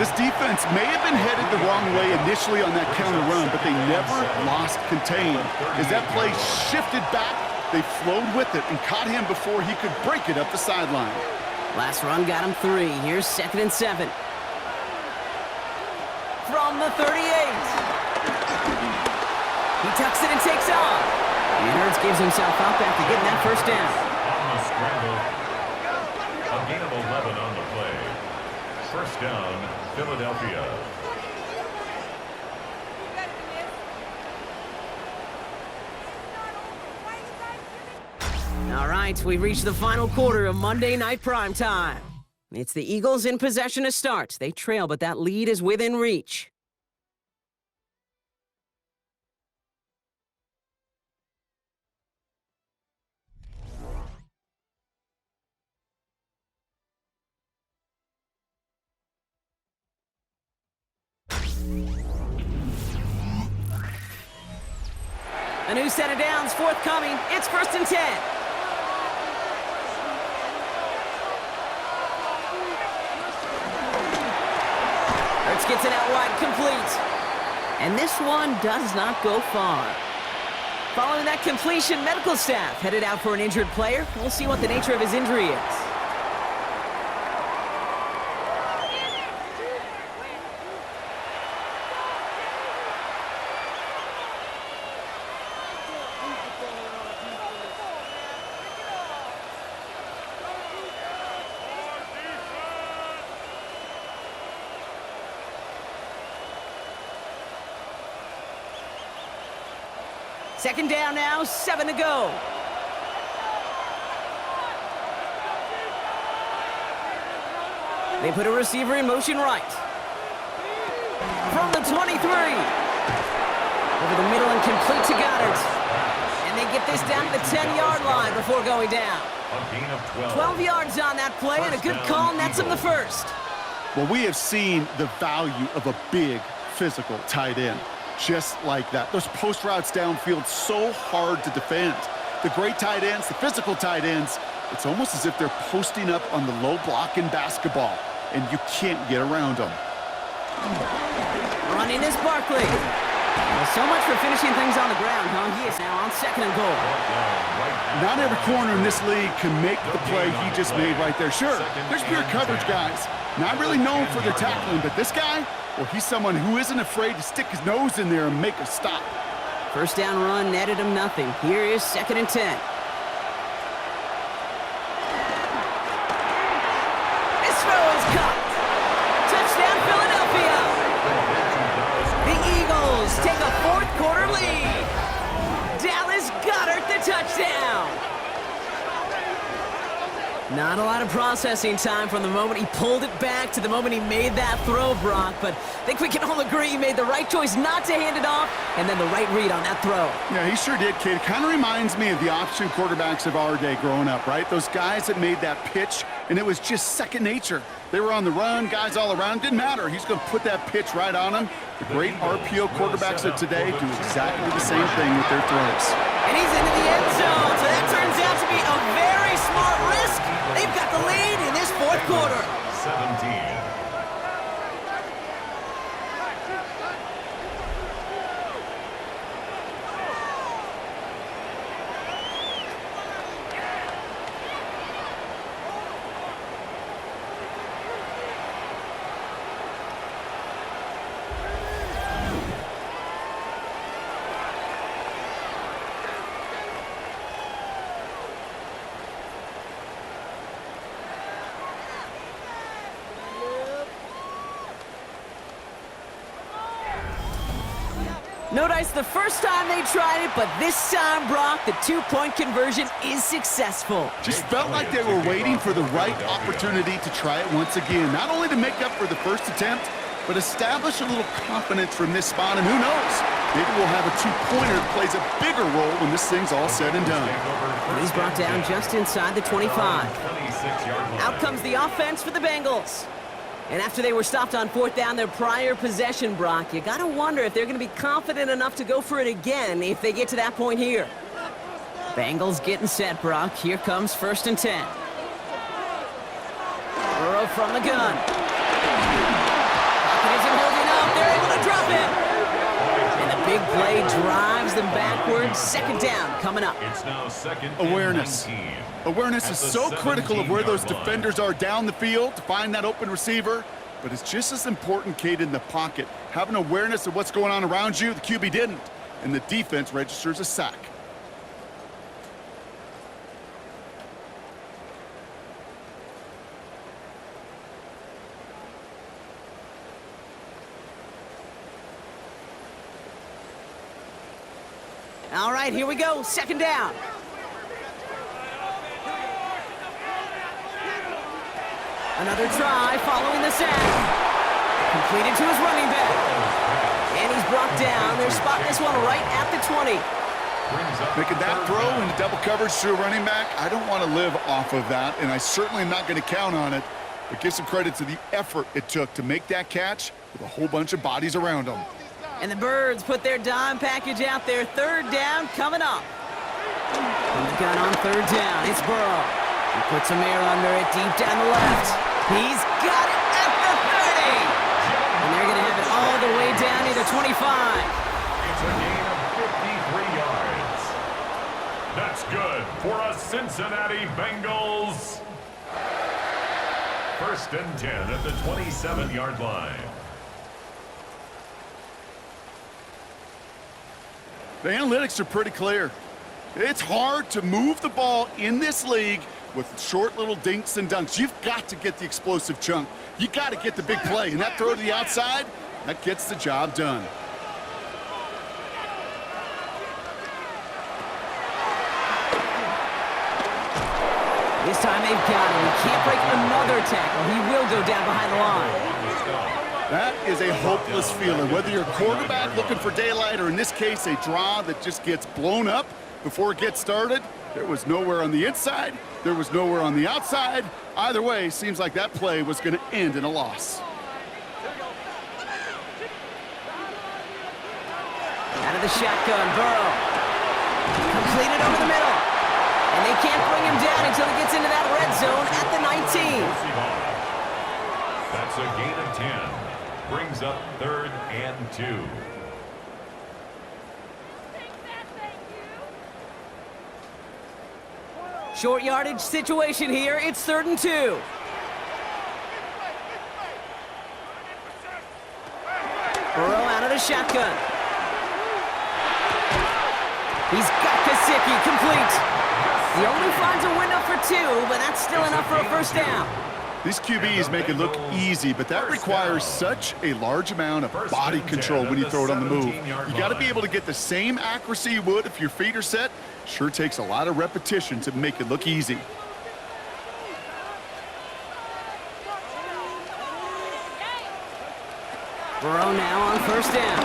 This defense may have been headed the wrong way initially on that counter run, but they never lost contain. As that play shifted back, they flowed with it and caught him before he could break it up the sideline. Last run got him 3. Here's 2nd and 7. From the 38. He tucks it and takes off. And Hurts gives himself up after getting that first down. On the scramble. A gain of 11 on the play. First down, Philadelphia. All right, we've reached the final quarter of Monday Night Primetime. It's the Eagles in possession to start. They trail, but that lead is within reach. A new set of downs forthcoming. It's 1st and 10. Hurts gets it out wide, complete. And this one does not go far. Following that completion, medical staff headed out for an injured player. We'll see what the nature of his injury is. Second down now, 7 to go. They put a receiver in motion right. From the 23. Over the middle and complete to Goddard. And they get this down to the 10-yard line before going down. A gain of 12. 12 yards on that play and a good call, nets him the first. Well, we have seen the value of a big physical tight end. Just like that. Those post routes downfield, so hard to defend. The great tight ends, the physical tight ends, it's almost as if they're posting up on the low block in basketball, and you can't get around them. Running is Barkley. Well, so much for finishing things on the ground, huh? He is now on 2nd and goal. Not every corner in this league can make the play he just made right there. Sure, there's pure coverage guys. Not really known for their tackling, but this guy, well, he's someone who isn't afraid to stick his nose in there and make a stop. First down run netted him nothing. Here is 2nd and 10. This throw is caught. Touchdown, Philadelphia. The Eagles take a 4th quarter lead. Dallas Goedert the touchdown. Not a lot of processing time from the moment he pulled it back to the moment he made that throw, Brock, but I think we can all agree he made the right choice not to hand it off, and then the right read on that throw. Yeah, he sure did, kid. Kind of reminds me of the option quarterbacks of our day growing up, right? Those guys that made that pitch, and it was just second nature. They were on the run, guys all around. Didn't matter. He's going to put that pitch right on him. The great RPO quarterbacks of today do exactly the same thing with their throws. And he's into the end zone, so that turns out to be a very smart risk. They've got the lead in this 4th quarter. 17. No dice the first time they tried it, but this time, Brock, the two-point conversion is successful. Just felt like they were waiting for the right opportunity to try it once again. Not only to make up for the first attempt, but establish a little confidence from this spot. And who knows, maybe we'll have a two-pointer that plays a bigger role when this thing's all said and done. And he's brought down just inside the 25. Out comes the offense for the Bengals. And after they were stopped on fourth down their prior possession, Brock, you got to wonder if they're going to be confident enough to go for it again if they get to that point here. Bengals getting set, Brock. Here comes 1st and 10. Burrow from the gun. Pocket isn't holding up. They're able to drop him. And the big play drives them backwards. 2nd down coming up. It's now 2nd and Awareness. 19. Awareness is so critical of where those defenders are down the field to find that open receiver, but it's just as important, Kate, in the pocket. Having awareness of what's going on around you, the QB didn't, and the defense registers a sack. All right, here we go. 2nd down. Another try following the sack. Completed to his running back. And he's brought down. They're spotting this one right at the 20. Making that throw into double coverage to a running back, I don't want to live off of that, and I certainly am not going to count on it. But give some credit to the effort it took to make that catch with a whole bunch of bodies around him. And the Birds put their dime package out there. 3rd down coming up. From the gun on 3rd down, it's Burrow. He puts some air under it deep down the left. He's got it at the 30. And they're going to have it all the way down to the 25. It's a gain of 53 yards. That's good for a Cincinnati Bengals. 1st and 10 at the 27-yard line. The analytics are pretty clear. It's hard to move the ball in this league with short little dinks and dunks. You've got to get the explosive chunk. You got to get the big play, and that throw to the outside, that gets the job done. This time they've got him. He can't break another tackle. He will go down behind the line. That is a hopeless feeling. Whether you're a quarterback looking for daylight or, in this case, a draw that just gets blown up before it gets started, there was nowhere on the inside. There was nowhere on the outside. Either way, seems like that play was going to end in a loss. Out of the shotgun, Burrow. Completed over the middle. And they can't bring him down until he gets into that red zone at the 19. That's a gain of 10. Brings up 3rd and 2. Short yardage situation here. It's 3rd and 2. Burrow out of the shotgun. He's got Gesicki complete. He only finds a window for 2, but that's still enough for a 1st down. These QBs make it look easy, but that requires such a large amount of body control when you throw it on the move. You got to be able to get the same accuracy you would if your feet are set. Sure takes a lot of repetition to make it look easy. Burrow now on 1st down.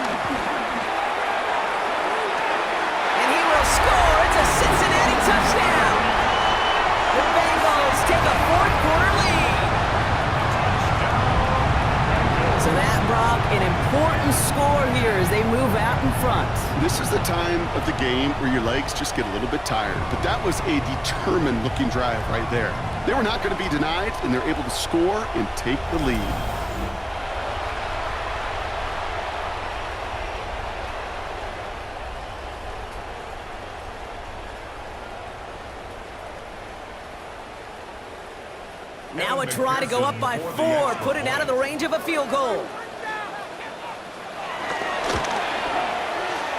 And he will score. It's a Cincinnati touchdown. The Bengals take a 4th-quarter lead. So that, Brock, an important score here as they move out in front. This is the time of the game where your legs just get a little bit tired, but that was a determined-looking drive right there. They were not going to be denied, and they're able to score and take the lead. Now a try to go up by 4, put it out of the range of a field goal.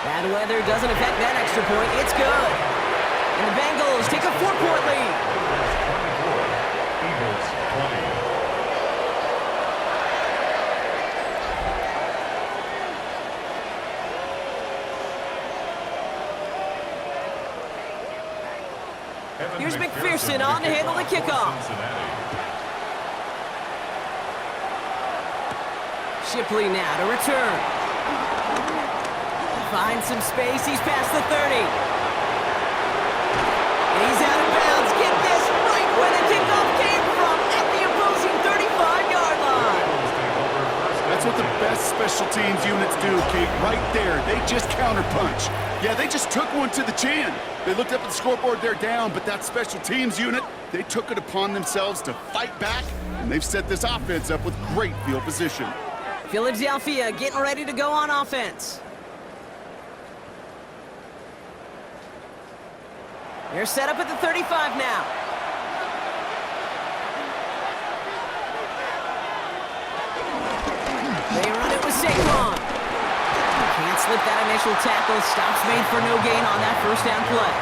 Bad weather doesn't affect that extra point. It's good. And the Bengals take a 4-point lead. Eagles 20. Here's McPherson on to handle the kickoff. Shipley now to return. Finds some space. He's past the 30. And he's out of bounds. Get this, right where the kickoff came from, at the opposing 35-yard line. That's what the best special teams units do, Kate. Right there, they just counterpunch. Yeah, they just took one to the chin. They looked up at the scoreboard, they're down, but that special teams unit, they took it upon themselves to fight back, and they've set this offense up with great field position. Philadelphia getting ready to go on offense. They're set up at the 35 now. They run it with Saquon. Can't slip that initial tackle. Stops made for no gain on that first down play.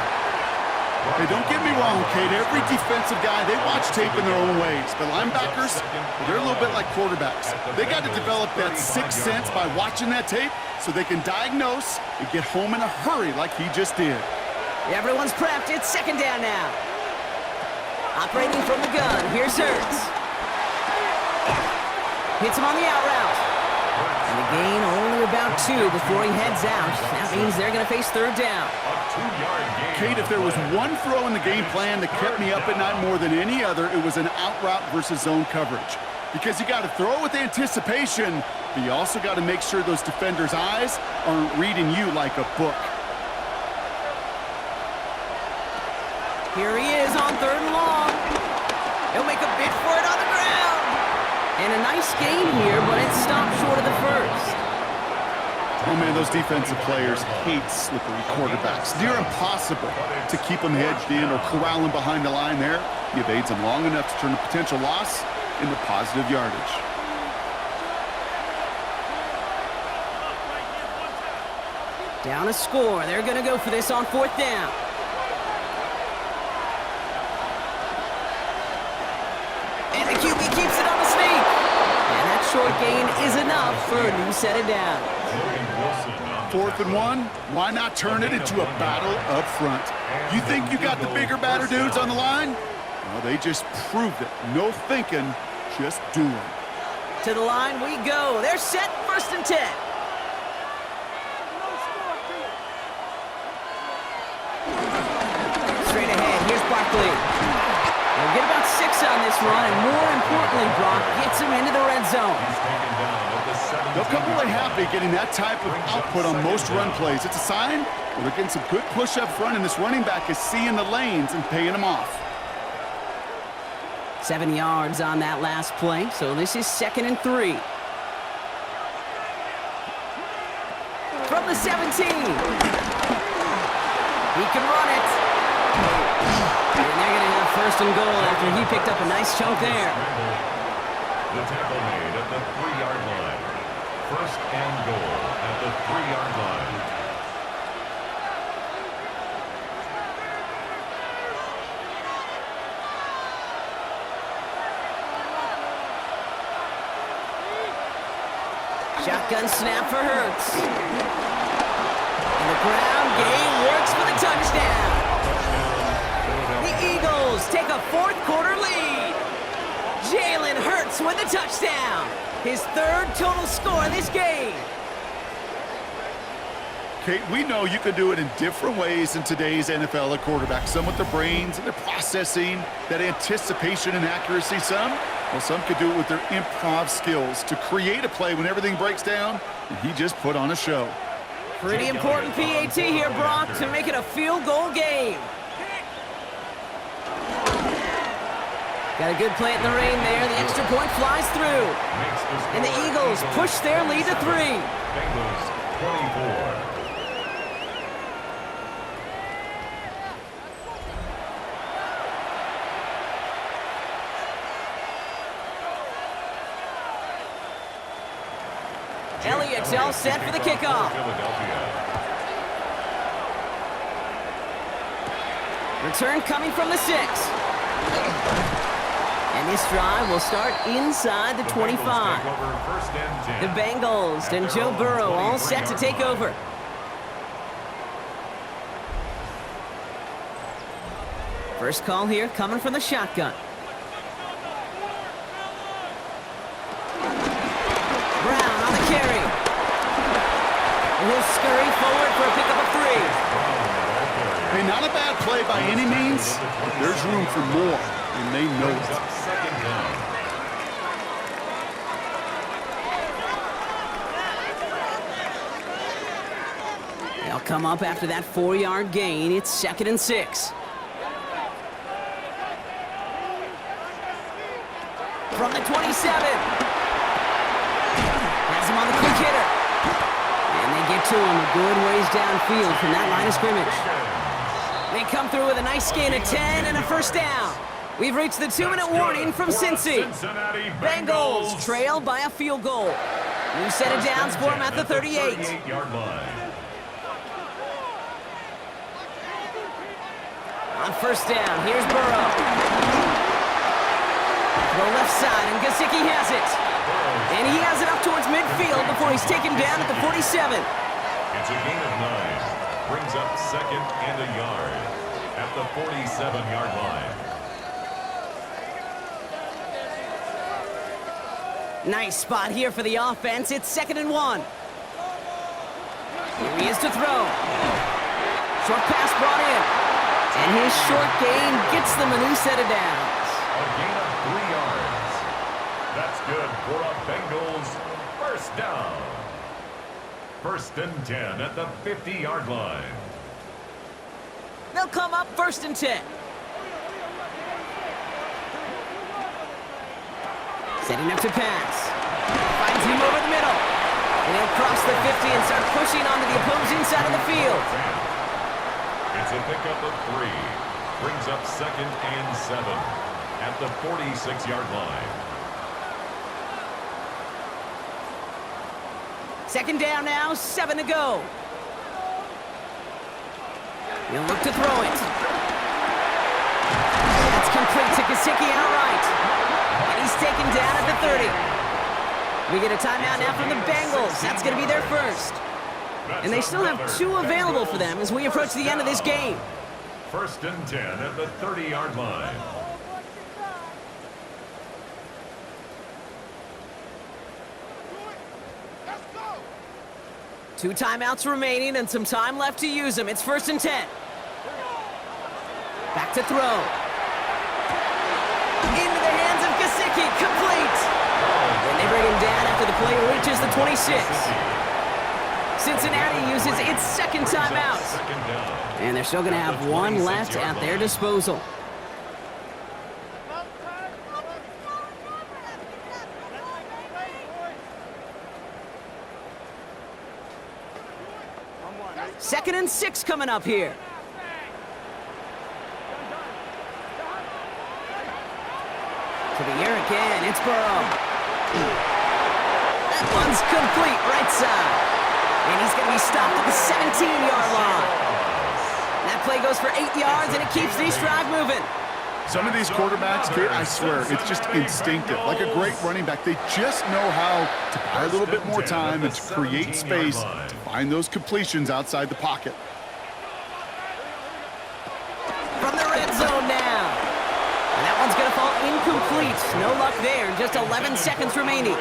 Hey, don't get me wrong, Kate. Every defensive guy, they watch tape in their own ways. But linebackers, they're a little bit like quarterbacks. They got to develop that sixth sense by watching that tape so they can diagnose and get home in a hurry like he just did. Everyone's prepped. It's second down now. Operating from the gun. Here's Hurts. Hits him on the out route. And the gain only about 2 before he heads out. That means they're going to face third down. Kate, if there was one throw in the game plan that kept me up at night more than any other, it was an out route versus zone coverage. Because you got to throw with anticipation, but you also got to make sure those defenders' eyes aren't reading you like a book. Here he is on third and long. He'll make a bid for it on the ground. And a nice gain here, but it stopped short of the first. Oh, man, those defensive players hate slippery quarterbacks. Near impossible to keep them hedged in or corral them behind the line there. He evades them long enough to turn a potential loss into positive yardage. Down a score. They're going to go for this on fourth down. And the QB keeps it on the sneak. And that short gain is enough for a new set of downs. 4th and 1, why not turn it into a battle up front? You think you got the bigger, badder dudes on the line? Well, they just proved it. No thinking, just doing. To the line we go. They're set, 1st and 10. Straight ahead, here's Barkley. They'll get about 6 on this run, and more importantly, Brock gets him into the red zone. They'll come away happy getting that type of output on most run plays. It's a sign where they're getting some good push up front, and this running back is seeing the lanes and paying them off. 7 yards on that last play, so this is 2nd and 3. From the 17. He can run it. And they're going to have 1st and goal after he picked up a nice chunk there. The tackle made at the 3-yard line. 1st and goal at the 3-yard line. Shotgun snap for Hurts. And the ground game works for the touchdown. The Eagles take a 4th quarter lead. Jalen Hurts with a touchdown. His 3rd total score in this game. Kate, we know you can do it in different ways in today's NFL at quarterback. Some with their brains and their processing, that anticipation and accuracy. Some could do it with their improv skills to create a play when everything breaks down, and he just put on a show. Pretty important PAT here, Brock, to make it a field goal game. Got a good play in the rain there. The extra point flies through. And the Eagles push their lead to 3. Bengals 24. Elliott's all set for the kickoff. Return coming from the 6. And this drive will start inside the 25. The Bengals and Joe Burrow all set to take over. First call here coming from the shotgun. Brown on the carry. He'll scurry forward for a pickup of 3. Hey, not a bad play by any means, but there's room for more, and they know it. Second down. They'll come up after that 4-yard gain. It's 2nd and 6. From the 27. Has him on the quick hitter. And they get to him a good ways downfield from that line of scrimmage. They come through with a nice gain of 10 and a first down. We've reached the 2-minute warning from Cincy. Bengals trail by a field goal. New set of downs for them at the 38. 38-yard line. On first down, here's Burrow. Throw left side, and Gesicki has it. And he has it up towards midfield before he's taken down at the 47. It's a gain of 9. Brings up 2nd and a yard at the 47-yard line. Nice spot here for the offense. It's 2nd and 1. Here he is to throw. Short pass brought in. And his short gain gets them a new set of downs. A gain of 3 yards. That's good for a Bengals first down. 1st and 10 at the 50-yard line. They'll come up 1st and 10. Setting up to pass. Finds him over the middle. And he'll cross the 50 and start pushing onto the opposing side of the field. It's a pickup of 3. Brings up 2nd and 7 at the 46-yard line. 2nd down now, 7 to go. He'll look to throw it. That's complete to Gesicki outright. And he's taken down at the 30. We get a timeout now from the Bengals. That's going to be their first. And they still have 2 available for them as we approach the end of this game. 1st and 10 at the 30-yard line. Two timeouts remaining and some time left to use them. It's 1st and 10. Back to throw. Into the hands of Gesicki. Complete. And they bring him down after the play reaches the 26. Cincinnati uses its 2nd timeout. And they're still going to have 1 left at their disposal. Second and 6 coming up here. To the air again, it's Burrow. That one's complete right side. And he's going to be stopped at the 17-yard line. That play goes for 8 yards, and it keeps this drive moving. Some of these quarterbacks, I swear, it's just instinctive. Like a great running back, they just know how to buy a little bit more time and to create space to find those completions outside the pocket. From the red zone now. And that one's going to fall incomplete. No luck there. Just 11 seconds remaining.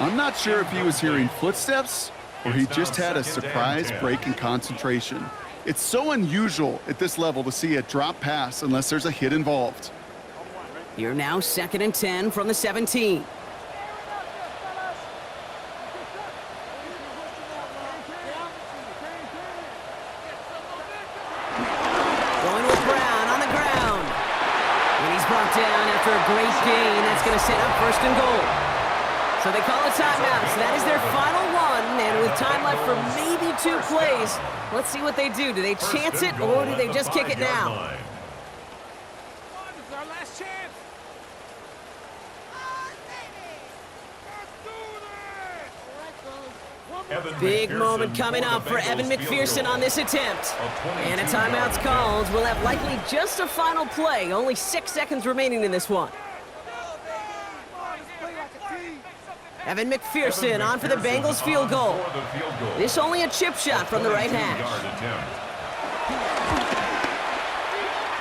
I'm not sure if he was hearing footsteps or he just had a surprise break in concentration. It's so unusual at this level to see a drop pass unless there's a hit involved. Here now, 2nd and 10 from the 17. Going with Brown on the ground. And he's brought down after a great gain. That's going to set up 1st and goal. So they call a timeout. So that is their final one. And with time left for maybe 2 plays, let's see what they do. Do they chance it or do they just kick it now? This is our last chance. Big moment coming up for Evan McPherson on this attempt. And a timeout's called. We'll have likely just a final play. Only 6 seconds remaining in this one. Evan McPherson on for the Bengals field goal. This only a chip shot from the right hash.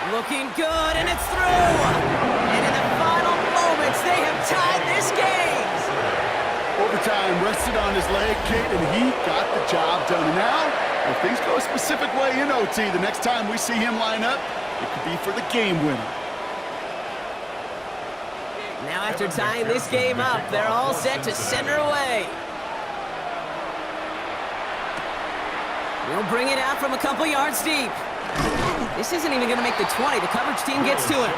Looking good, and it's through! And in the final moments, they have tied this game! Overtime rested on his leg, Kate, and he got the job done. And now, if things go a specific way in OT, the next time we see him line up, it could be for the game winner. Now after tying this game up, they're all set to center away. He'll bring it out from a couple yards deep. This isn't even going to make the 20. The coverage team gets to it.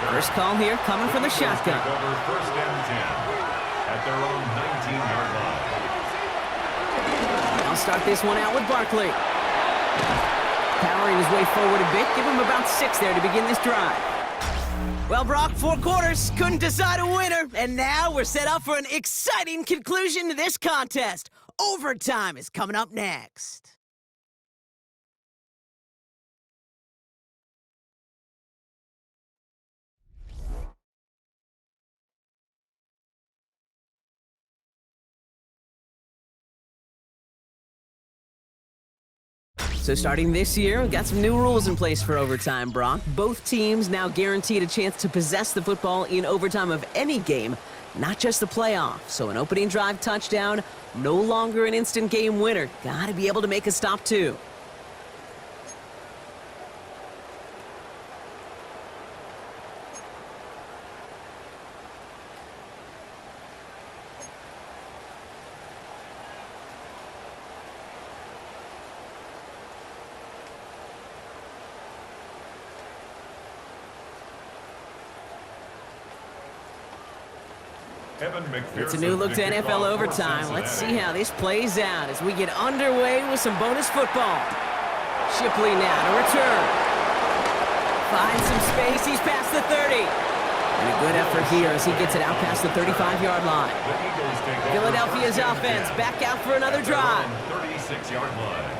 First call here coming from the shotgun. First and 10 at their own 19-yard line. I'll start this one out with Barkley. Powering his way forward a bit. Give him about 6 there to begin this drive. Well, Brock, 4 quarters, couldn't decide a winner, and now we're set up for an exciting conclusion to this contest. Overtime is coming up next. So starting this year, we've got some new rules in place for overtime, Brock. Both teams now guaranteed a chance to possess the football in overtime of any game, not just the playoffs. So an opening drive touchdown, no longer an instant game winner. Gotta be able to make a stop too. It's a new look to NFL overtime. Let's see how this plays out as we get underway with some bonus football. Shipley now to return. Finds some space. He's past the 30. And a good effort here as he gets it out past the 35-yard line. Philadelphia's offense back out for another drive. 36-yard line.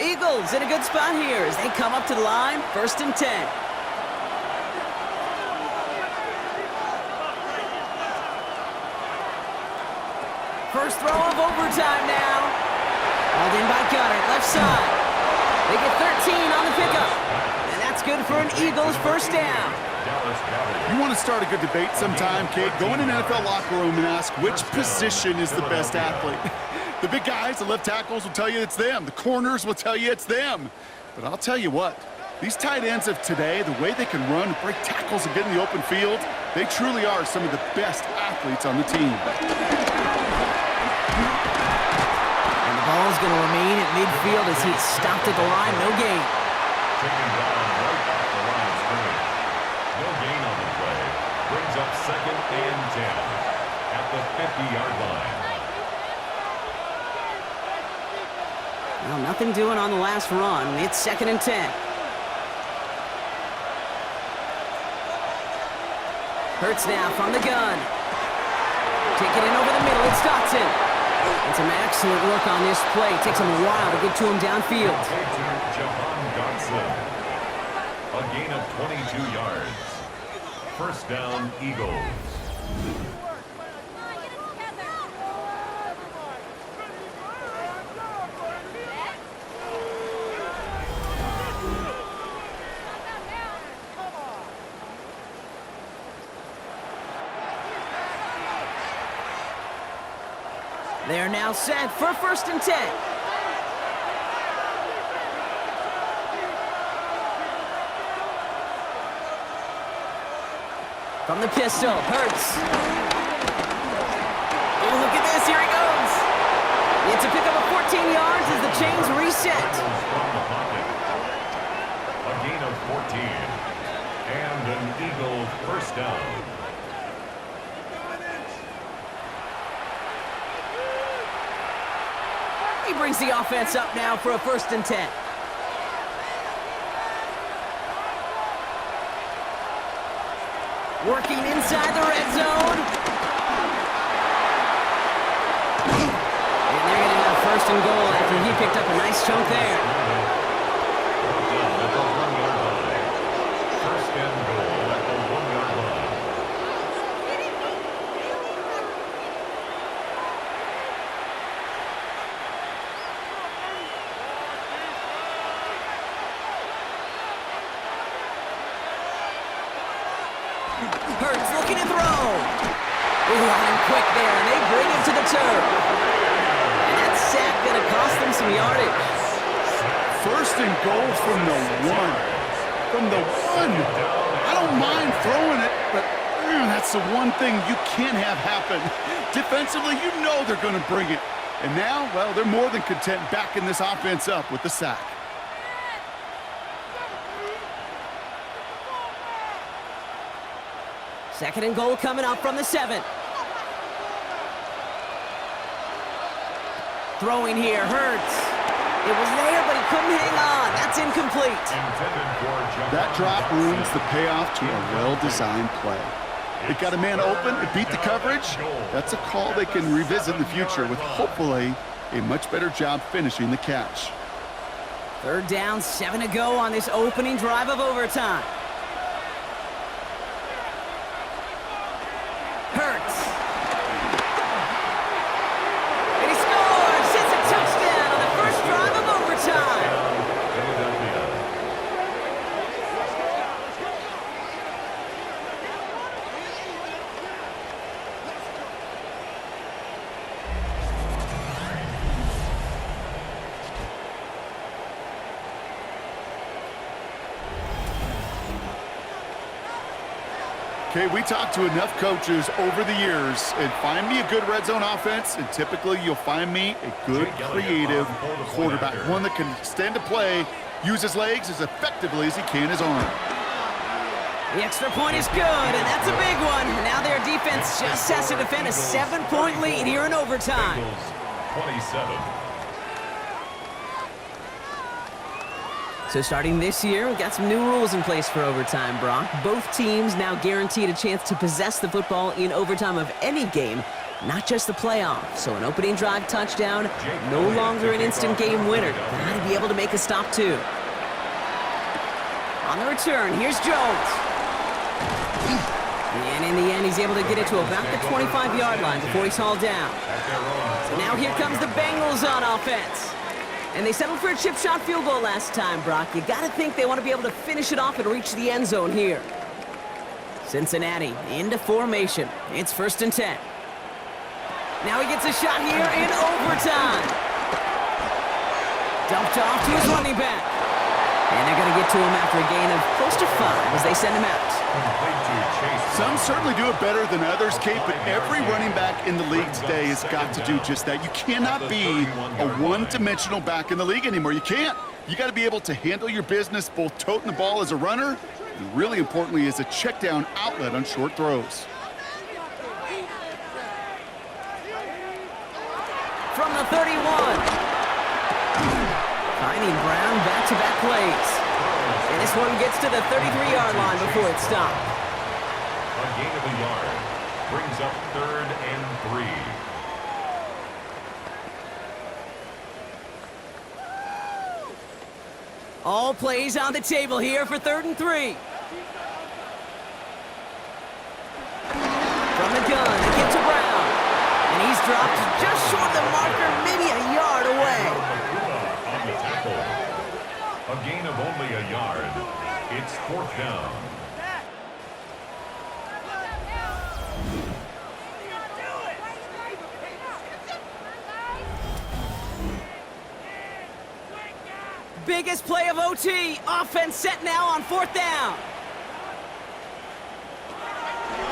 Eagles in a good spot here as they come up to the line, 1st and 10. First throw of overtime now. Hauled in by Goddard, left side. They get 13 on the pickup. And that's good for an Eagles first down. You want to start a good debate sometime, Kate? Go in an NFL locker room and ask which position is the best athlete. The big guys, the left tackles will tell you it's them. The corners will tell you it's them. But I'll tell you what, these tight ends of today, the way they can run, break tackles, and get in the open field, they truly are some of the best athletes on the team. And the ball is going to remain at midfield as he's stopped at the line. No gain. Taken down right off the line of scrimmage. No gain on the play. Brings up 2nd and 10 at the 50-yard line. Well, nothing doing on the last run. It's 2nd and 10. Hurts now from the gun. Taking it over the middle. It's Dotson. And some excellent work on this play. Takes him a while to get to him downfield. A gain of 22 yards. First down, Eagles. They're now set for 1st and 10. From the pistol, Hurts. Oh, look at this, here he goes. It's a pickup of 14 yards as the chains reset. A gain of 14. And an Eagle first down. He brings the offense up now for a 1st and 10. Working inside the red zone. And they're going to have 1st and goal after he picked up a nice chunk there. First and goal at the 1-yard line. Hurts looking to throw. Ooh, on him quick there, and they bring him to the turf. And that sack going to cost them some yardage. First and goal from the 1. From the 1. I don't mind throwing it, but that's the one thing you can't have happen. Defensively, you know they're going to bring it. And now, well, they're more than content backing this offense up with the sack. Second and goal coming up from the 7. Throwing here, Hurts. It was there, but he couldn't hang on. That's incomplete. That drop ruins the payoff to a well-designed play. It got a man open, it beat the coverage. That's a call they can revisit in the future with hopefully a much better job finishing the catch. Third down, 7 to go on this opening drive of overtime. Hurts. And he scores! It's a touchdown on the first drive of overtime. Okay, we talked to enough coaches over the years, and find me a good red zone offense, and typically you'll find me a good, creative quarterback, one that can extend a play, use his legs as effectively as he can his arm. The extra point is good, and that's a big one. Now their defense just has to defend a 7-point lead here in overtime. Bengals 27. So starting this year, we've got some new rules in place for overtime, Brock. Both teams now guaranteed a chance to possess the football in overtime of any game, not just the playoff. So an opening drive touchdown, no longer an instant game winner. Got to be able to make a stop, too. On the return, here's Jones. And in the end, he's able to get it to about the 25-yard line before he's hauled down. So now here comes the Bengals on offense. And they settled for a chip shot field goal last time, Brock. You got to think they want to be able to finish it off and reach the end zone here. Cincinnati into formation. It's 1st and 10. Now he gets a shot here in overtime. Dumped off to his running back. And they're going to get to him after a gain of close to 5 as they send him out. Some certainly do it better than others, Kate, but every running back in the league today has got to do just that. You cannot be a one-dimensional back in the league anymore. You can't. You got to be able to handle your business, both toting the ball as a runner, and really importantly as a check-down outlet on short throws. From the 31. Finding Brown back-to-back plays. And this one gets to the 33-yard line before it's stopped. A gain of a yard brings up 3rd and 3. All plays on the table here for 3rd and 3. From the gun, they get to Brown. And he's dropped just short of the marker, maybe a yard away. On the tackle. A gain of only a yard. It's 4th down. Biggest play of OT. Offense set now on 4th down.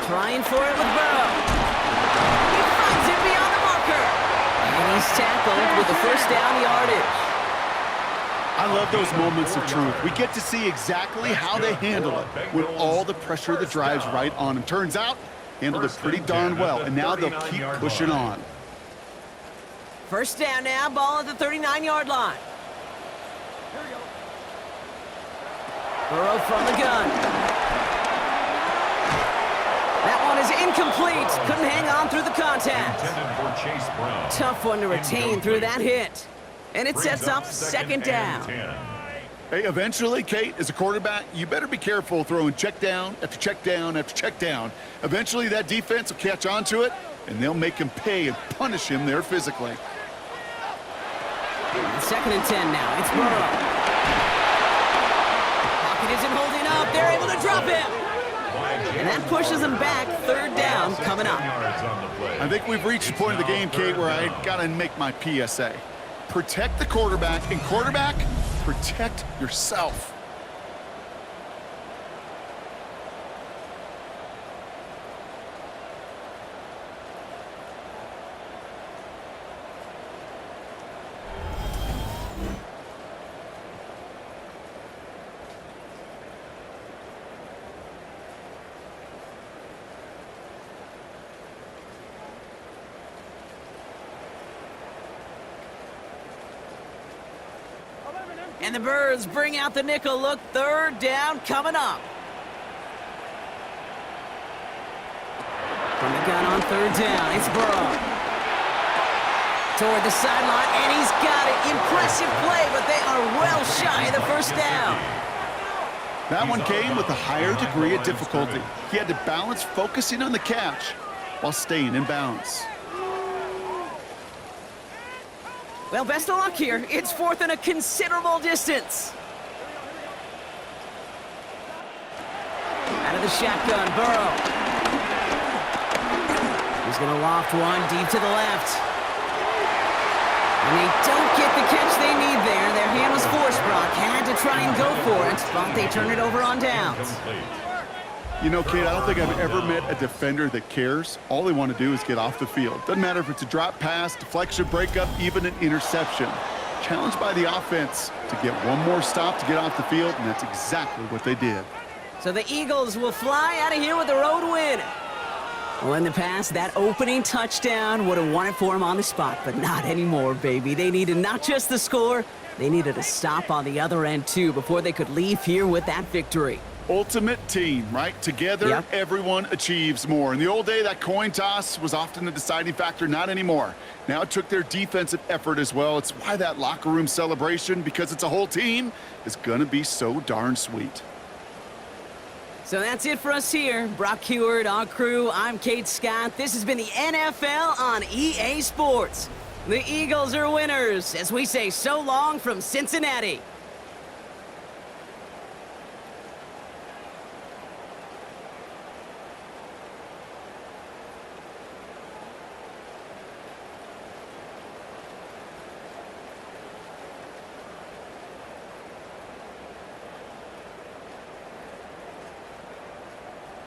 Trying for it with Burrow. He finds it beyond the marker. And he's tackled with the 1st down yardage. I love those moments of truth. We get to see exactly how they handle it with all the pressure that drives right on them. Turns out, handled it pretty darn well, and now they'll keep pushing on. 1st down now, ball at the 39-yard line. Burrow from the gun. That one is incomplete. Couldn't hang on through the contact. Tough one to retain through that hit. And it sets up 2nd down. Hey, eventually, Kate, as a quarterback, you better be careful throwing check down after check down after check down. Eventually, that defense will catch on to it, and they'll make him pay and punish him there physically. 2nd and 10 now. It's Burrow. Pocket isn't holding up. They're able to drop him. And that pushes them back. Third down coming up. Yards on the play. I think we've reached the point of the game, Kate, where I got to make my PSA. Protect the quarterback, and quarterback, protect yourself. And the Birds bring out the nickel look. Third down coming up. From the gun on third down, it's Burrow. Toward the sideline, and he's got it. Impressive play, but they are well shy of the first down. That one came with a higher degree of difficulty. He had to balance focusing on the catch while staying in bounds. Well, best of luck here. It's fourth and a considerable distance. Out of the shotgun, Burrow. He's going to loft one deep to the left. And they don't get the catch they need there. Their hand was forced, Brock. Had to try and go for it, but they turn it over on downs. You know, Kate, I don't think I've ever met a defender that cares. All they want to do is get off the field. Doesn't matter if it's a drop pass, deflection, breakup, even an interception. Challenged by the offense to get one more stop to get off the field, and that's exactly what they did. So the Eagles will fly out of here with a road win. Well, in the past, that opening touchdown would have won it for them on the spot, but not anymore, baby. They needed not just the score, they needed a stop on the other end, too, before they could leave here with that victory. Ultimate team, right? Together, Yep. Everyone achieves more. In the old day, that coin toss was often the deciding factor. Not anymore. Now it took their defensive effort as well. It's why that locker room celebration, because it's a whole team, is going to be so darn sweet. So that's it for us here. Brock Heward, our crew, I'm Kate Scott. This has been the NFL on EA Sports. The Eagles are winners as we say so long from Cincinnati.